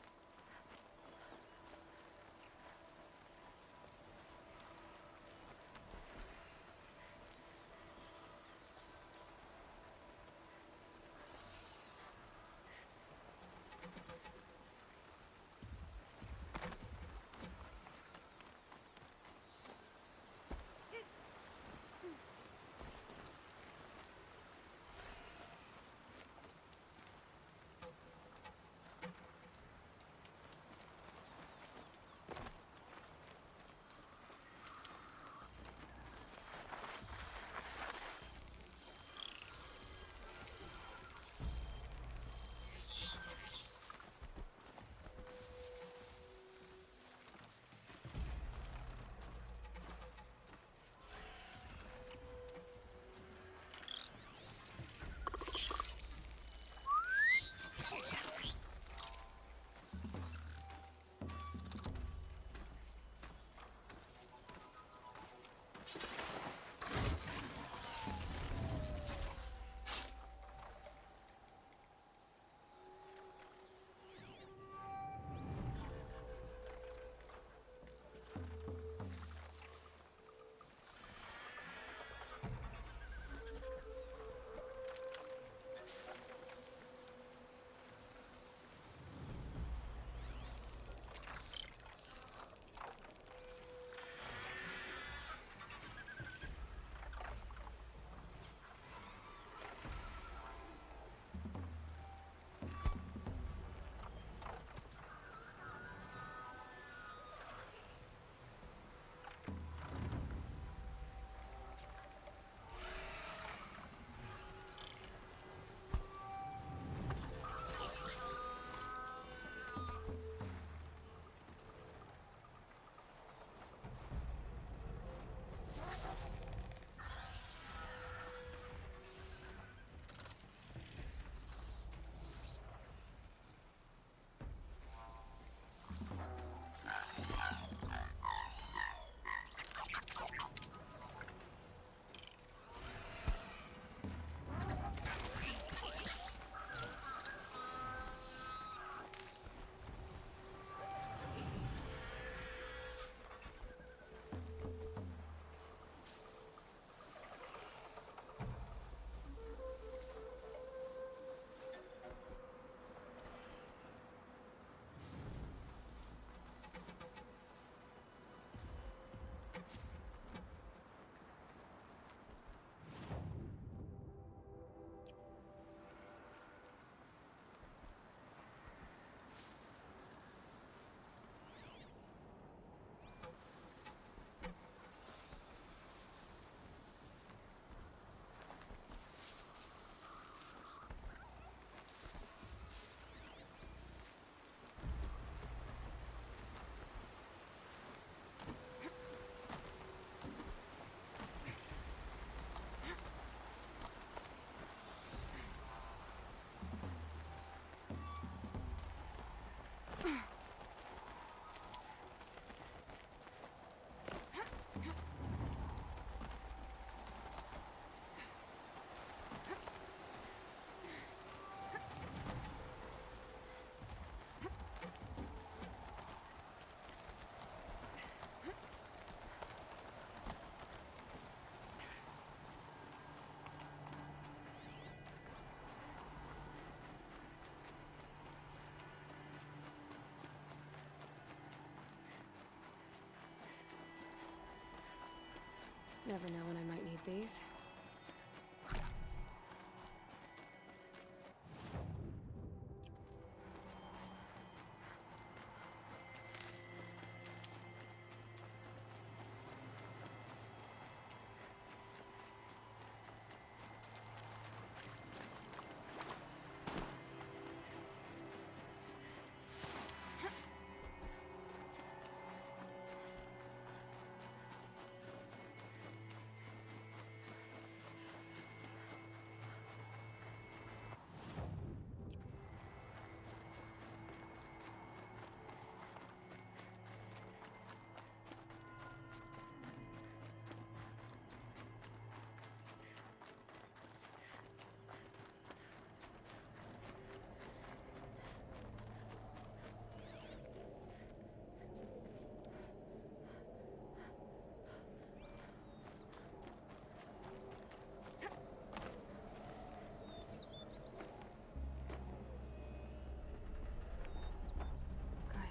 Never know when I might need these.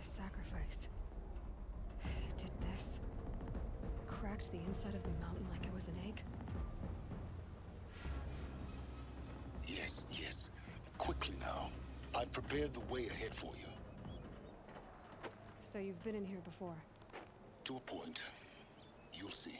Sacrifice. It did this. Cracked the inside of the mountain like it was an egg. Yes, yes. Quickly now. I've prepared the way ahead for you. So you've been in here before? To a point. You'll see.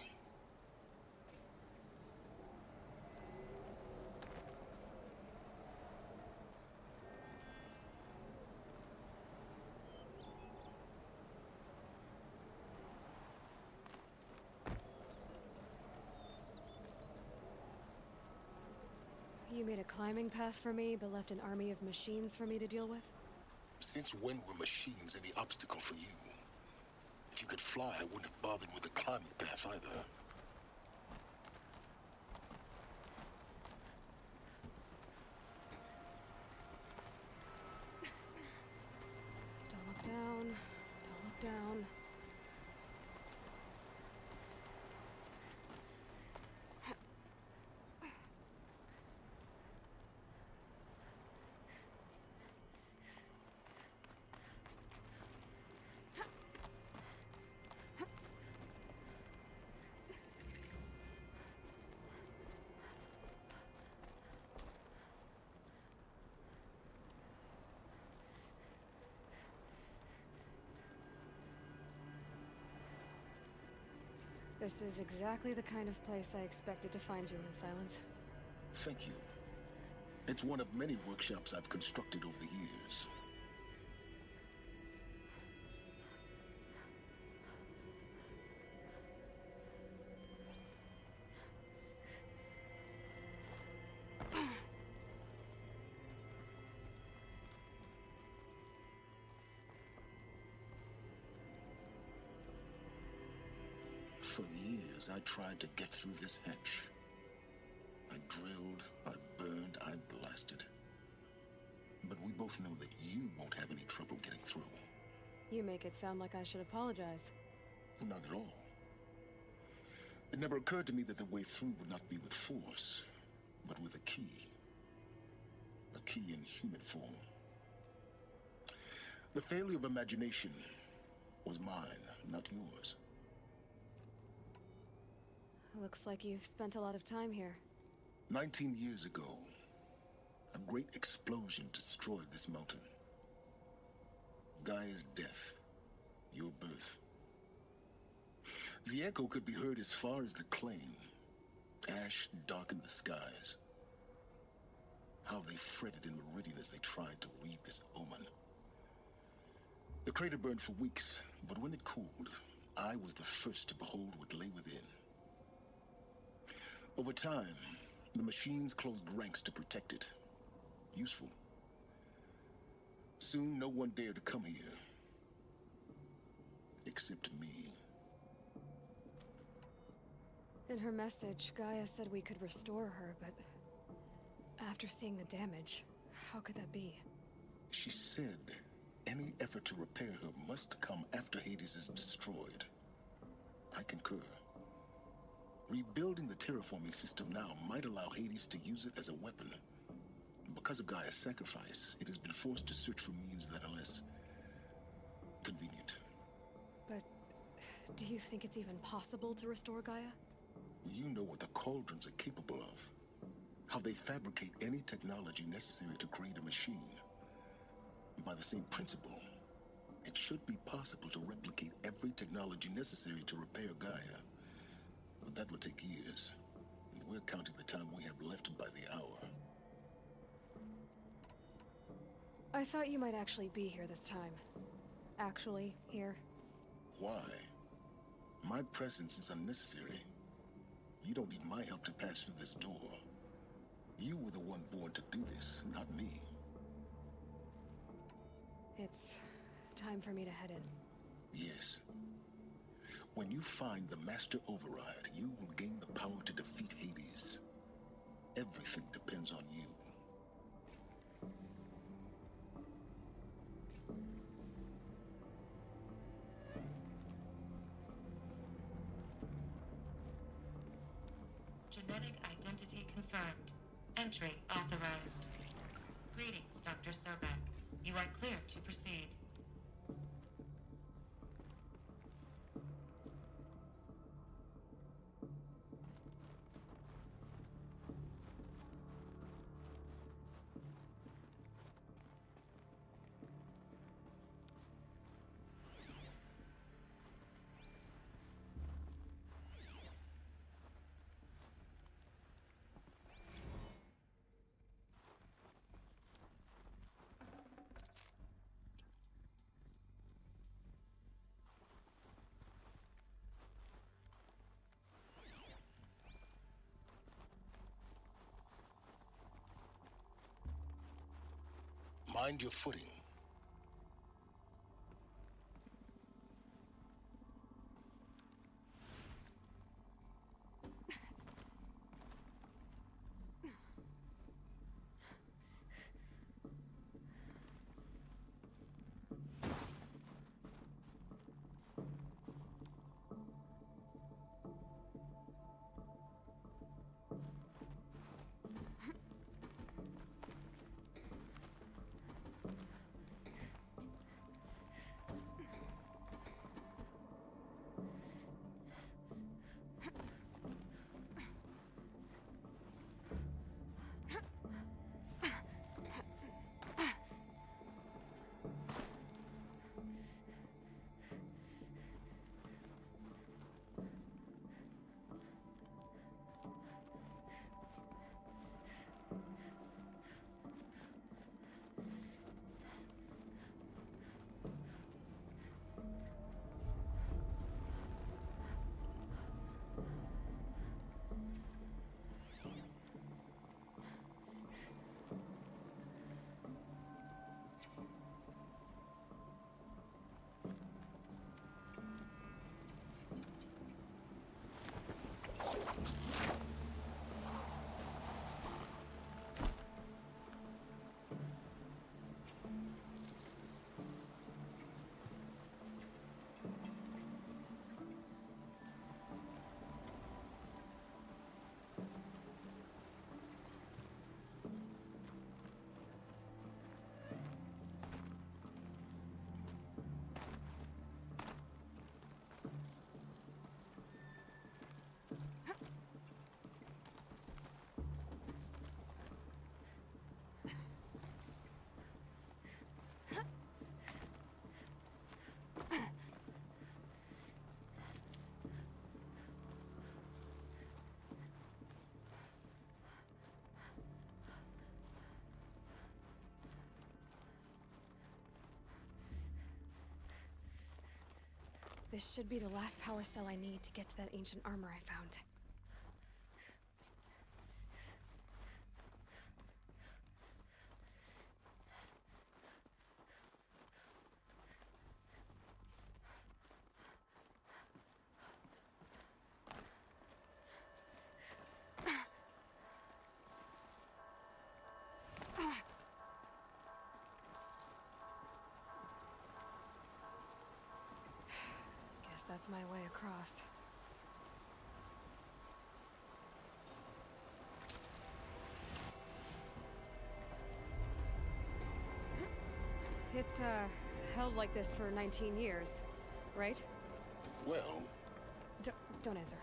You made a climbing path for me, but left an army of machines for me to deal with? Since when were machines any obstacle for you? If you could fly, I wouldn't have bothered with a climbing path either. Don't look down. Don't look down. This is exactly the kind of place I expected to find you in, Silence. Thank you. It's one of many workshops I've constructed over the years. For years, I tried to get through this hatch. I drilled, I burned, I blasted. But we both know that you won't have any trouble getting through. You make it sound like I should apologize. Not at all. It never occurred to me that the way through would not be with force, but with a key. A key in human form. The failure of imagination was mine, not yours. Looks like you've spent a lot of time here. 19 years ago, a great explosion destroyed this mountain. Gaia's death, your birth. The echo could be heard as far as the claim. Ash darkened the skies. How they fretted in Meridian as they tried to read this omen. The crater burned for weeks, but when it cooled, I was the first to behold what lay within. Over time, the machines closed ranks to protect it. Useful. Soon, no one dared to come here. Except me. In her message, Gaia said we could restore her, but after seeing the damage, how could that be? She said any effort to repair her must come after Hades is destroyed. I concur. Rebuilding the terraforming system now might allow Hades to use it as a weapon. Because of Gaia's sacrifice, it has been forced to search for means that are less convenient. But do you think it's even possible to restore Gaia? You know what the cauldrons are capable of. How they fabricate any technology necessary to create a machine. By the same principle, it should be possible to replicate every technology necessary to repair Gaia. But that would take years. And we're counting the time we have left by the hour. I thought you might actually be here this time. Actually, here. Why? My presence is unnecessary. You don't need my help to pass through this door. You were the one born to do this, not me. It's time for me to head in. Yes. When you find the Master Override, you will gain the power to defeat Hades. Everything depends on you. Genetic identity confirmed. Entry authorized. Greetings, Dr. Sobek. You are clear to proceed. Mind your footing. This should be the last power cell I need to get to that ancient armor I found. That's my way across. It's, held like this for 19 years, right? Well... Don't answer.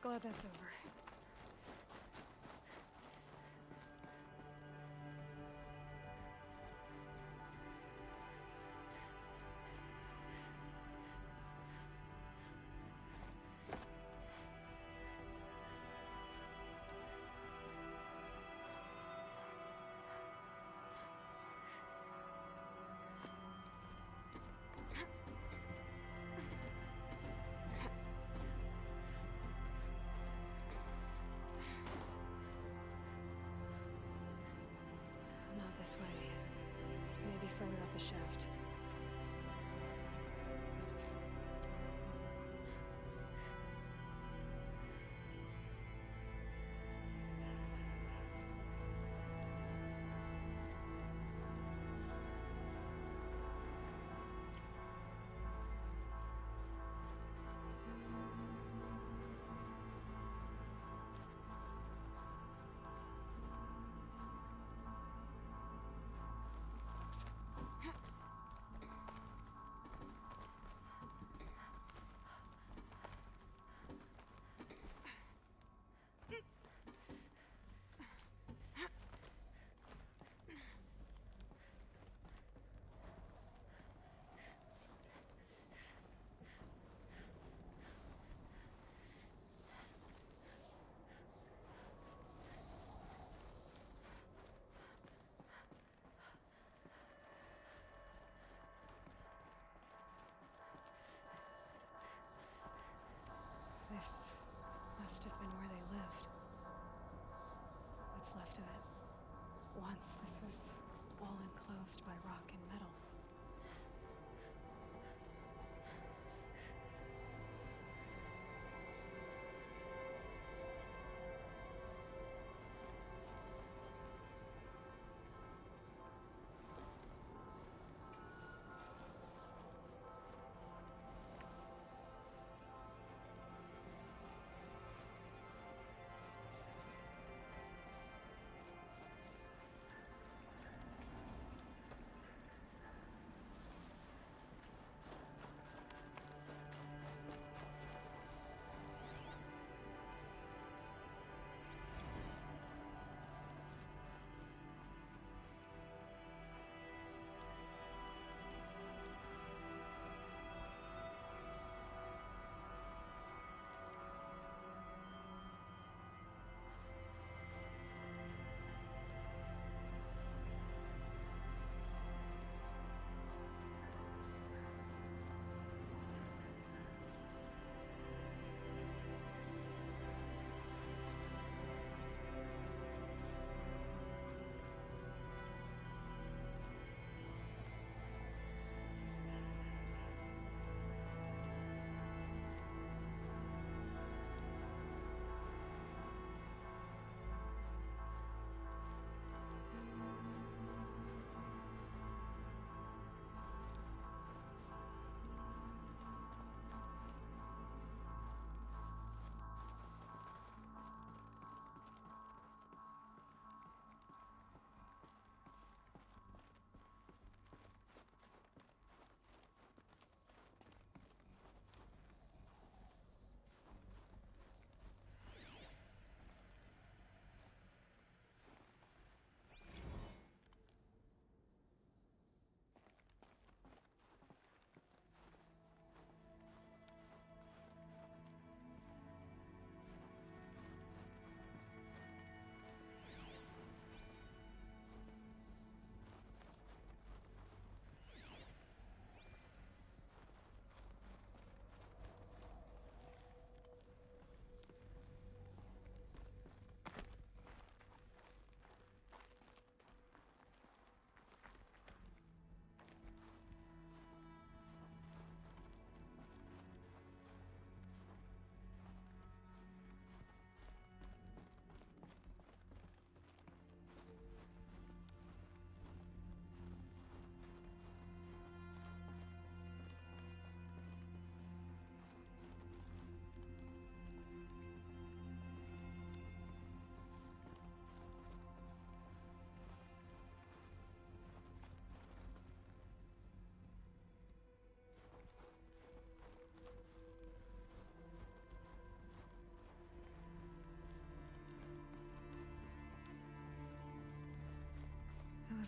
Glad that's over. Not this way. Maybe further up the shaft. This must have been where they lived. What's left of it. Once this was all enclosed by rock and metal.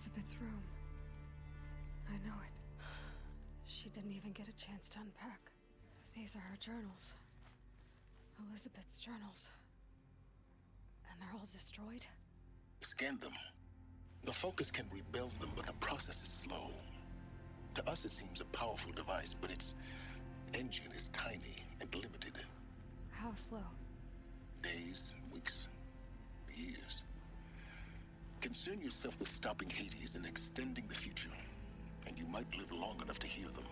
Elizabeth's room. I know it. She didn't even get a chance to unpack. These are her journals. Elizabeth's journals. And they're all destroyed? Scan them. The Focus can rebuild them, but the process is slow. To us, it seems a powerful device, but its engine is tiny and limited. How slow? Days, weeks, years. Concern yourself with stopping Hades and extending the future, and you might live long enough to hear them.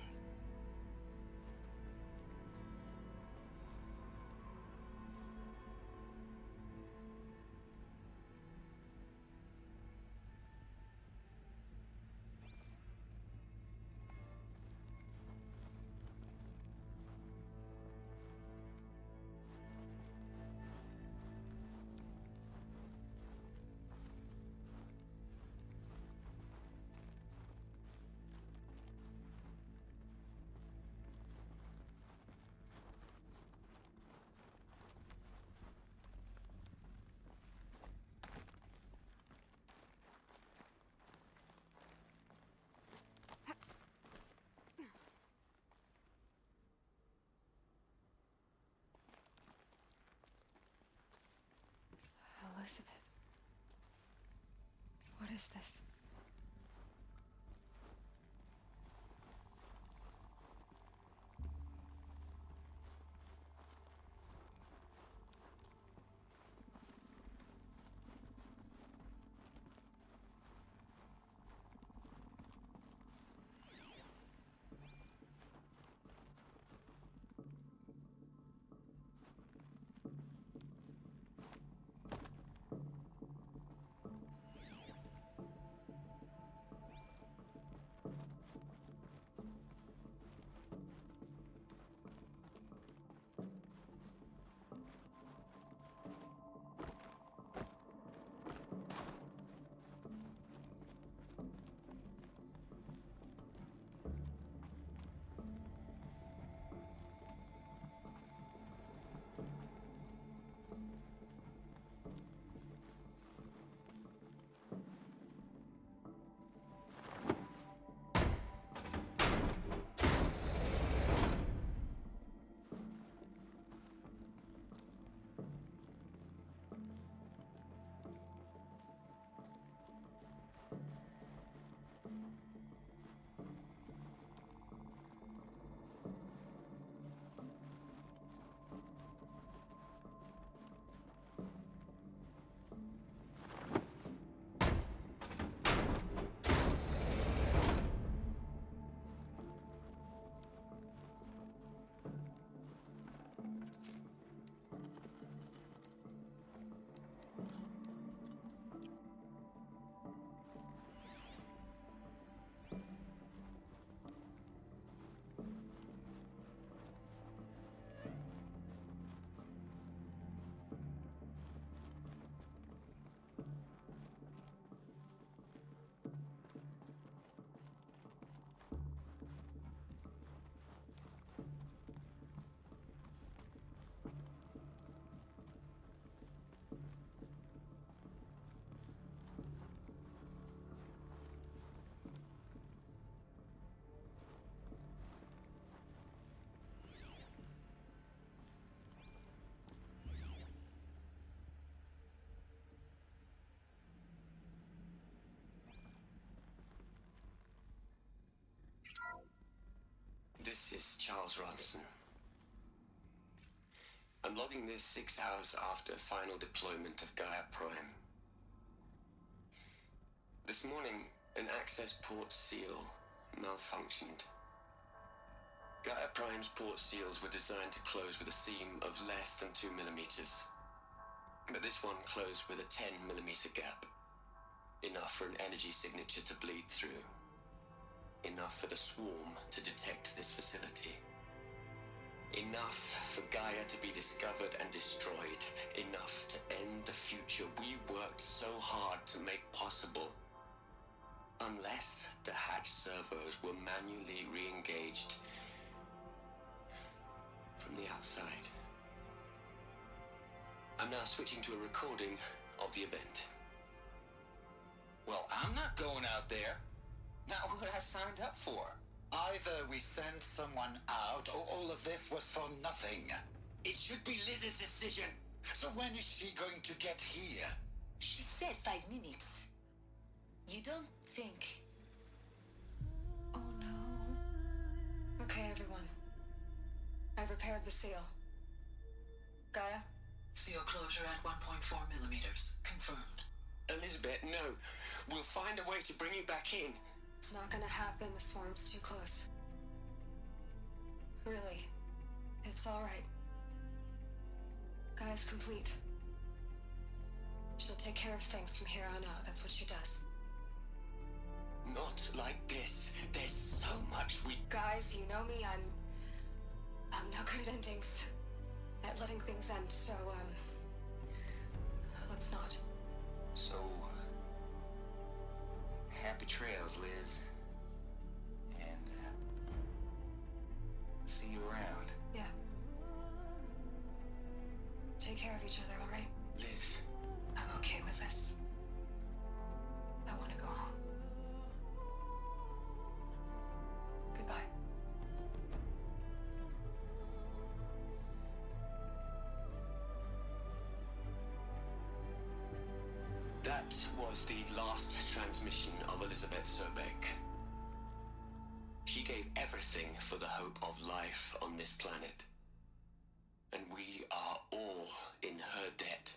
Elizabeth. What is this? This is Charles Ronson. I'm logging this 6 hours after final deployment of Gaia Prime. This morning, an access port seal malfunctioned. Gaia Prime's port seals were designed to close with a seam of less than 2 millimeters. But this one closed with a 10 millimeter gap. Enough for an energy signature to bleed through. Enough for the swarm to detect this facility. Enough for Gaia to be discovered and destroyed. Enough to end the future we worked so hard to make possible. Unless the hatch servos were manually re-engaged from the outside. I'm now switching to a recording of the event. Well, I'm not going out there. Not what I signed up for. Either we send someone out, or all of this was for nothing. It should be Liz's decision. So when is she going to get here? She said 5 minutes. You don't think... Oh no. Okay, everyone. I've repaired the seal. Gaia? Seal closure at 1.4 millimeters. Confirmed. Elizabeth, no. We'll find a way to bring you back in. It's not gonna happen. The swarm's too close. Really. It's alright. Gaia's complete. She'll take care of things from here on out. That's what she does. Not like this. There's so much we... Guys, you know me. I'm no good at endings. At letting things end, so, let's not. So... happy trails, Liz. And, see you around. Yeah. Take care of each other, alright? Liz. I'm okay with this. I want to go home. Goodbye. That was the last transmission of Elizabeth Sobek. She gave everything for the hope of life on this planet. And we are all in her debt.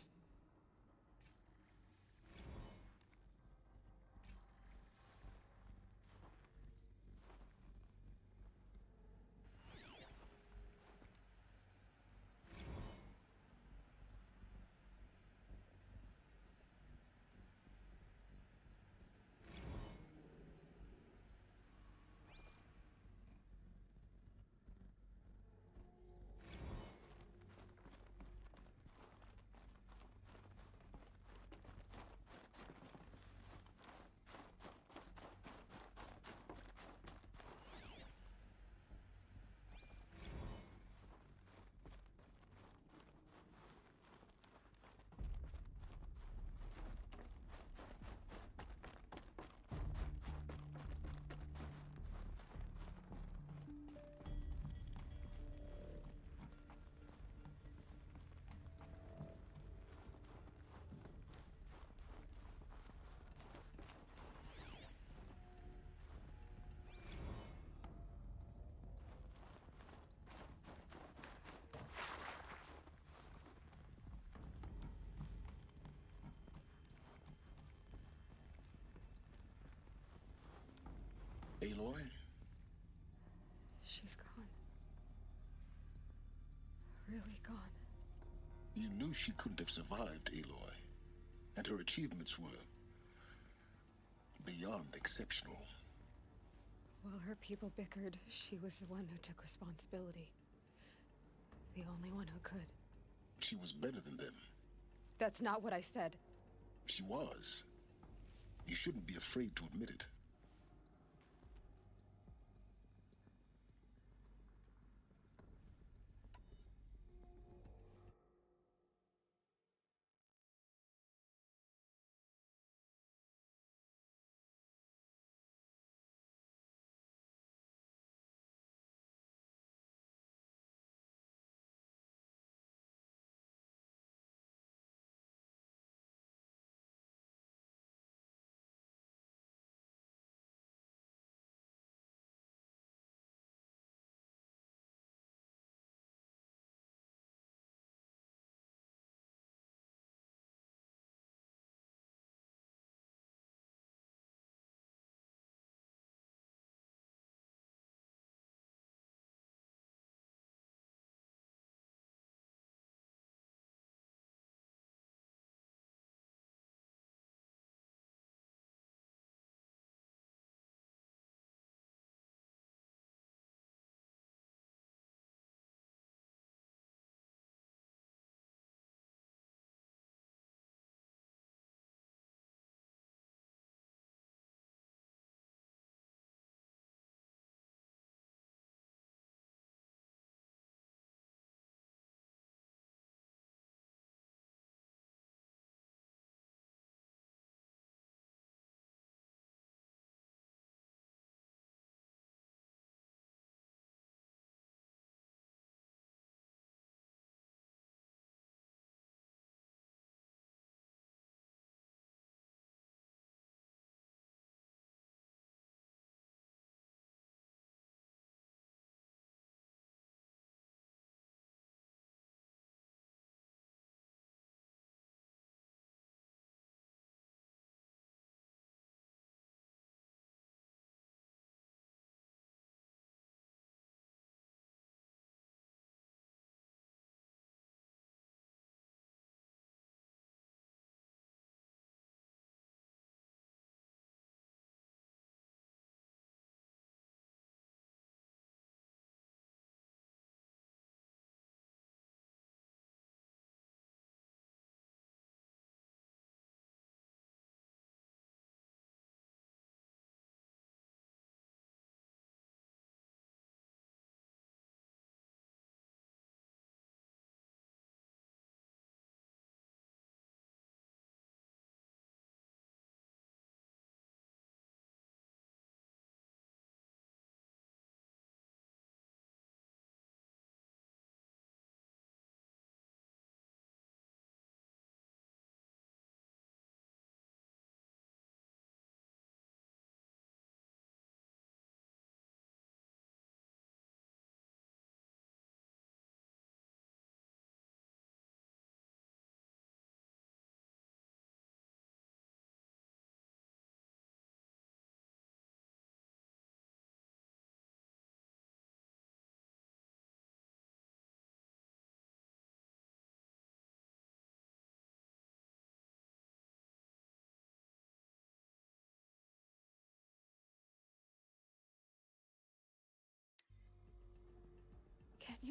Aloy? She's gone. Really gone. You knew she couldn't have survived, Aloy. And her achievements were beyond exceptional. While her people bickered, she was the one who took responsibility. The only one who could. She was better than them. That's not what I said. She was. You shouldn't be afraid to admit it.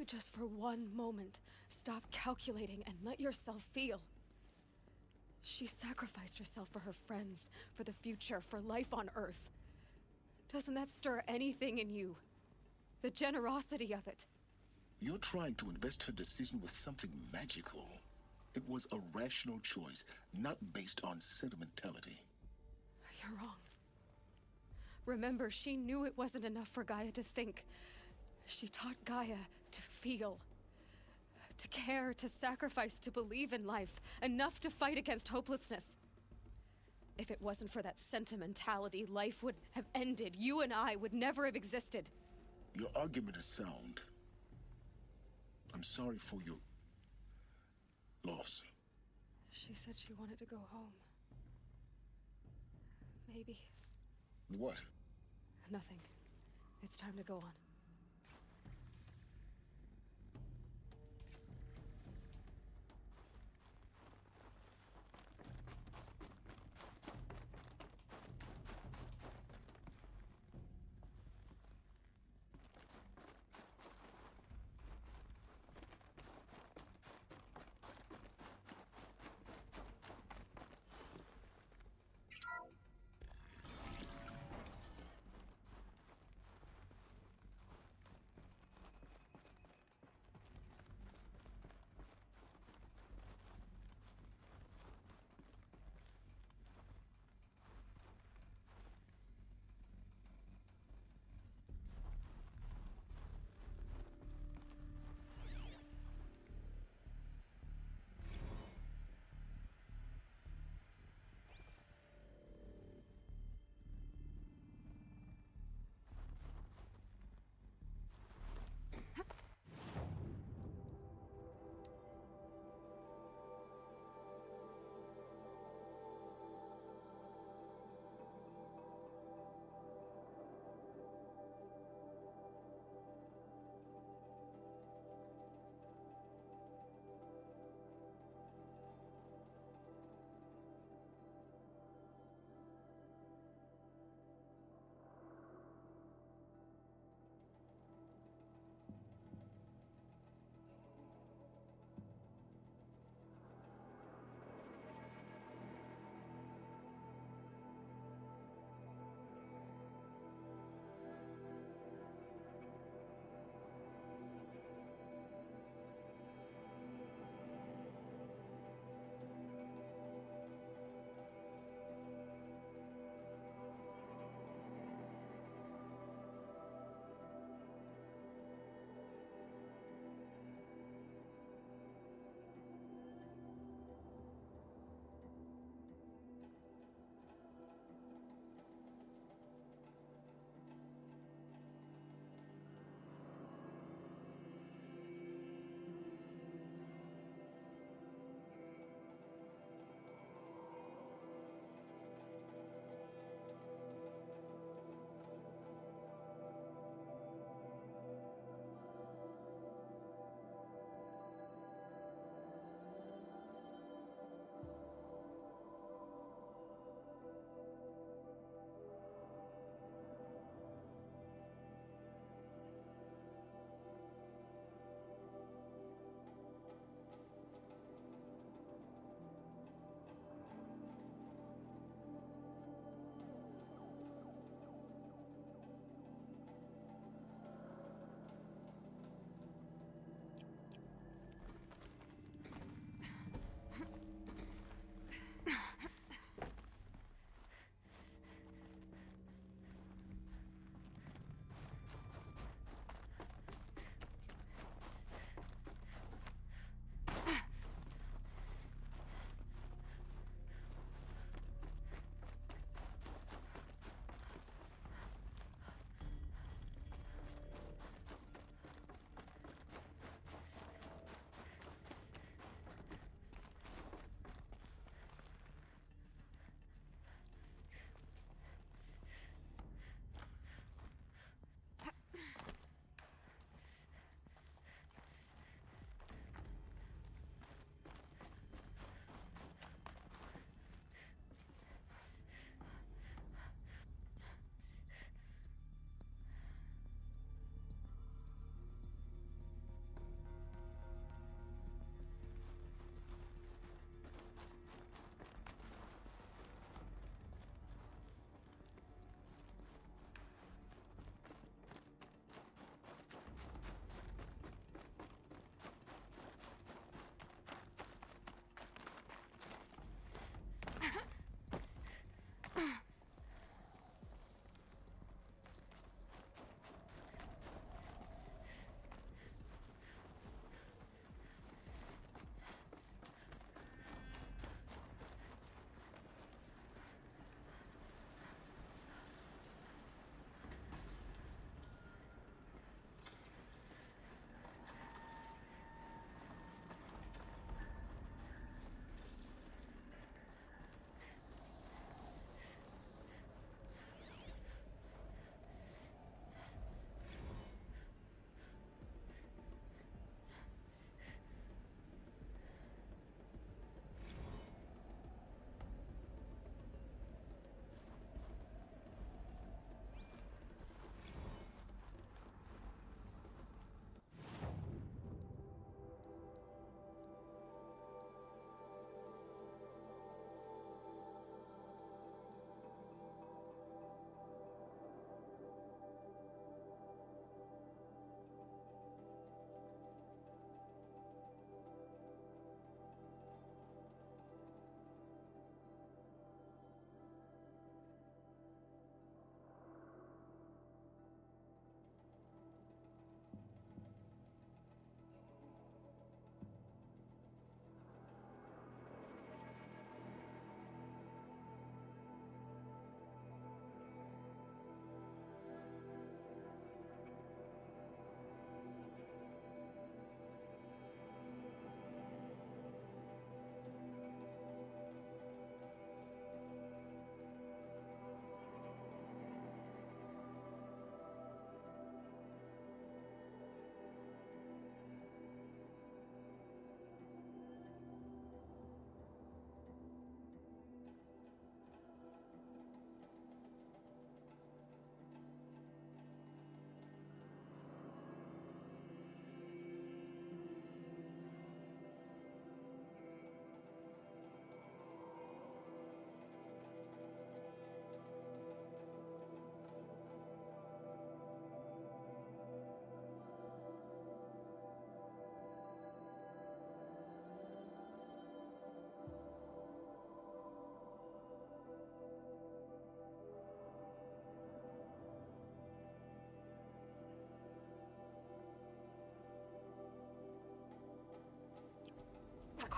you just for one moment stop calculating and let yourself feel? She sacrificed herself for her friends, for the future, for life on Earth. Doesn't that stir anything in you? The generosity of it. You're trying to invest her decision with something magical. It was a rational choice, not based on sentimentality. You're wrong. Remember, she knew it wasn't enough for Gaia to think. She taught Gaia to feel. To care, to sacrifice, to believe in life. Enough to fight against hopelessness. If it wasn't for that sentimentality, life would have ended. You and I would never have existed. Your argument is sound. I'm sorry for your loss. She said she wanted to go home. Maybe. What? Nothing. It's time to go on.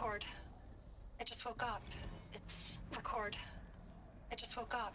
Record. I just woke up. It's record. I just woke up.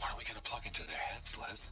What are we gonna plug into their heads, Les?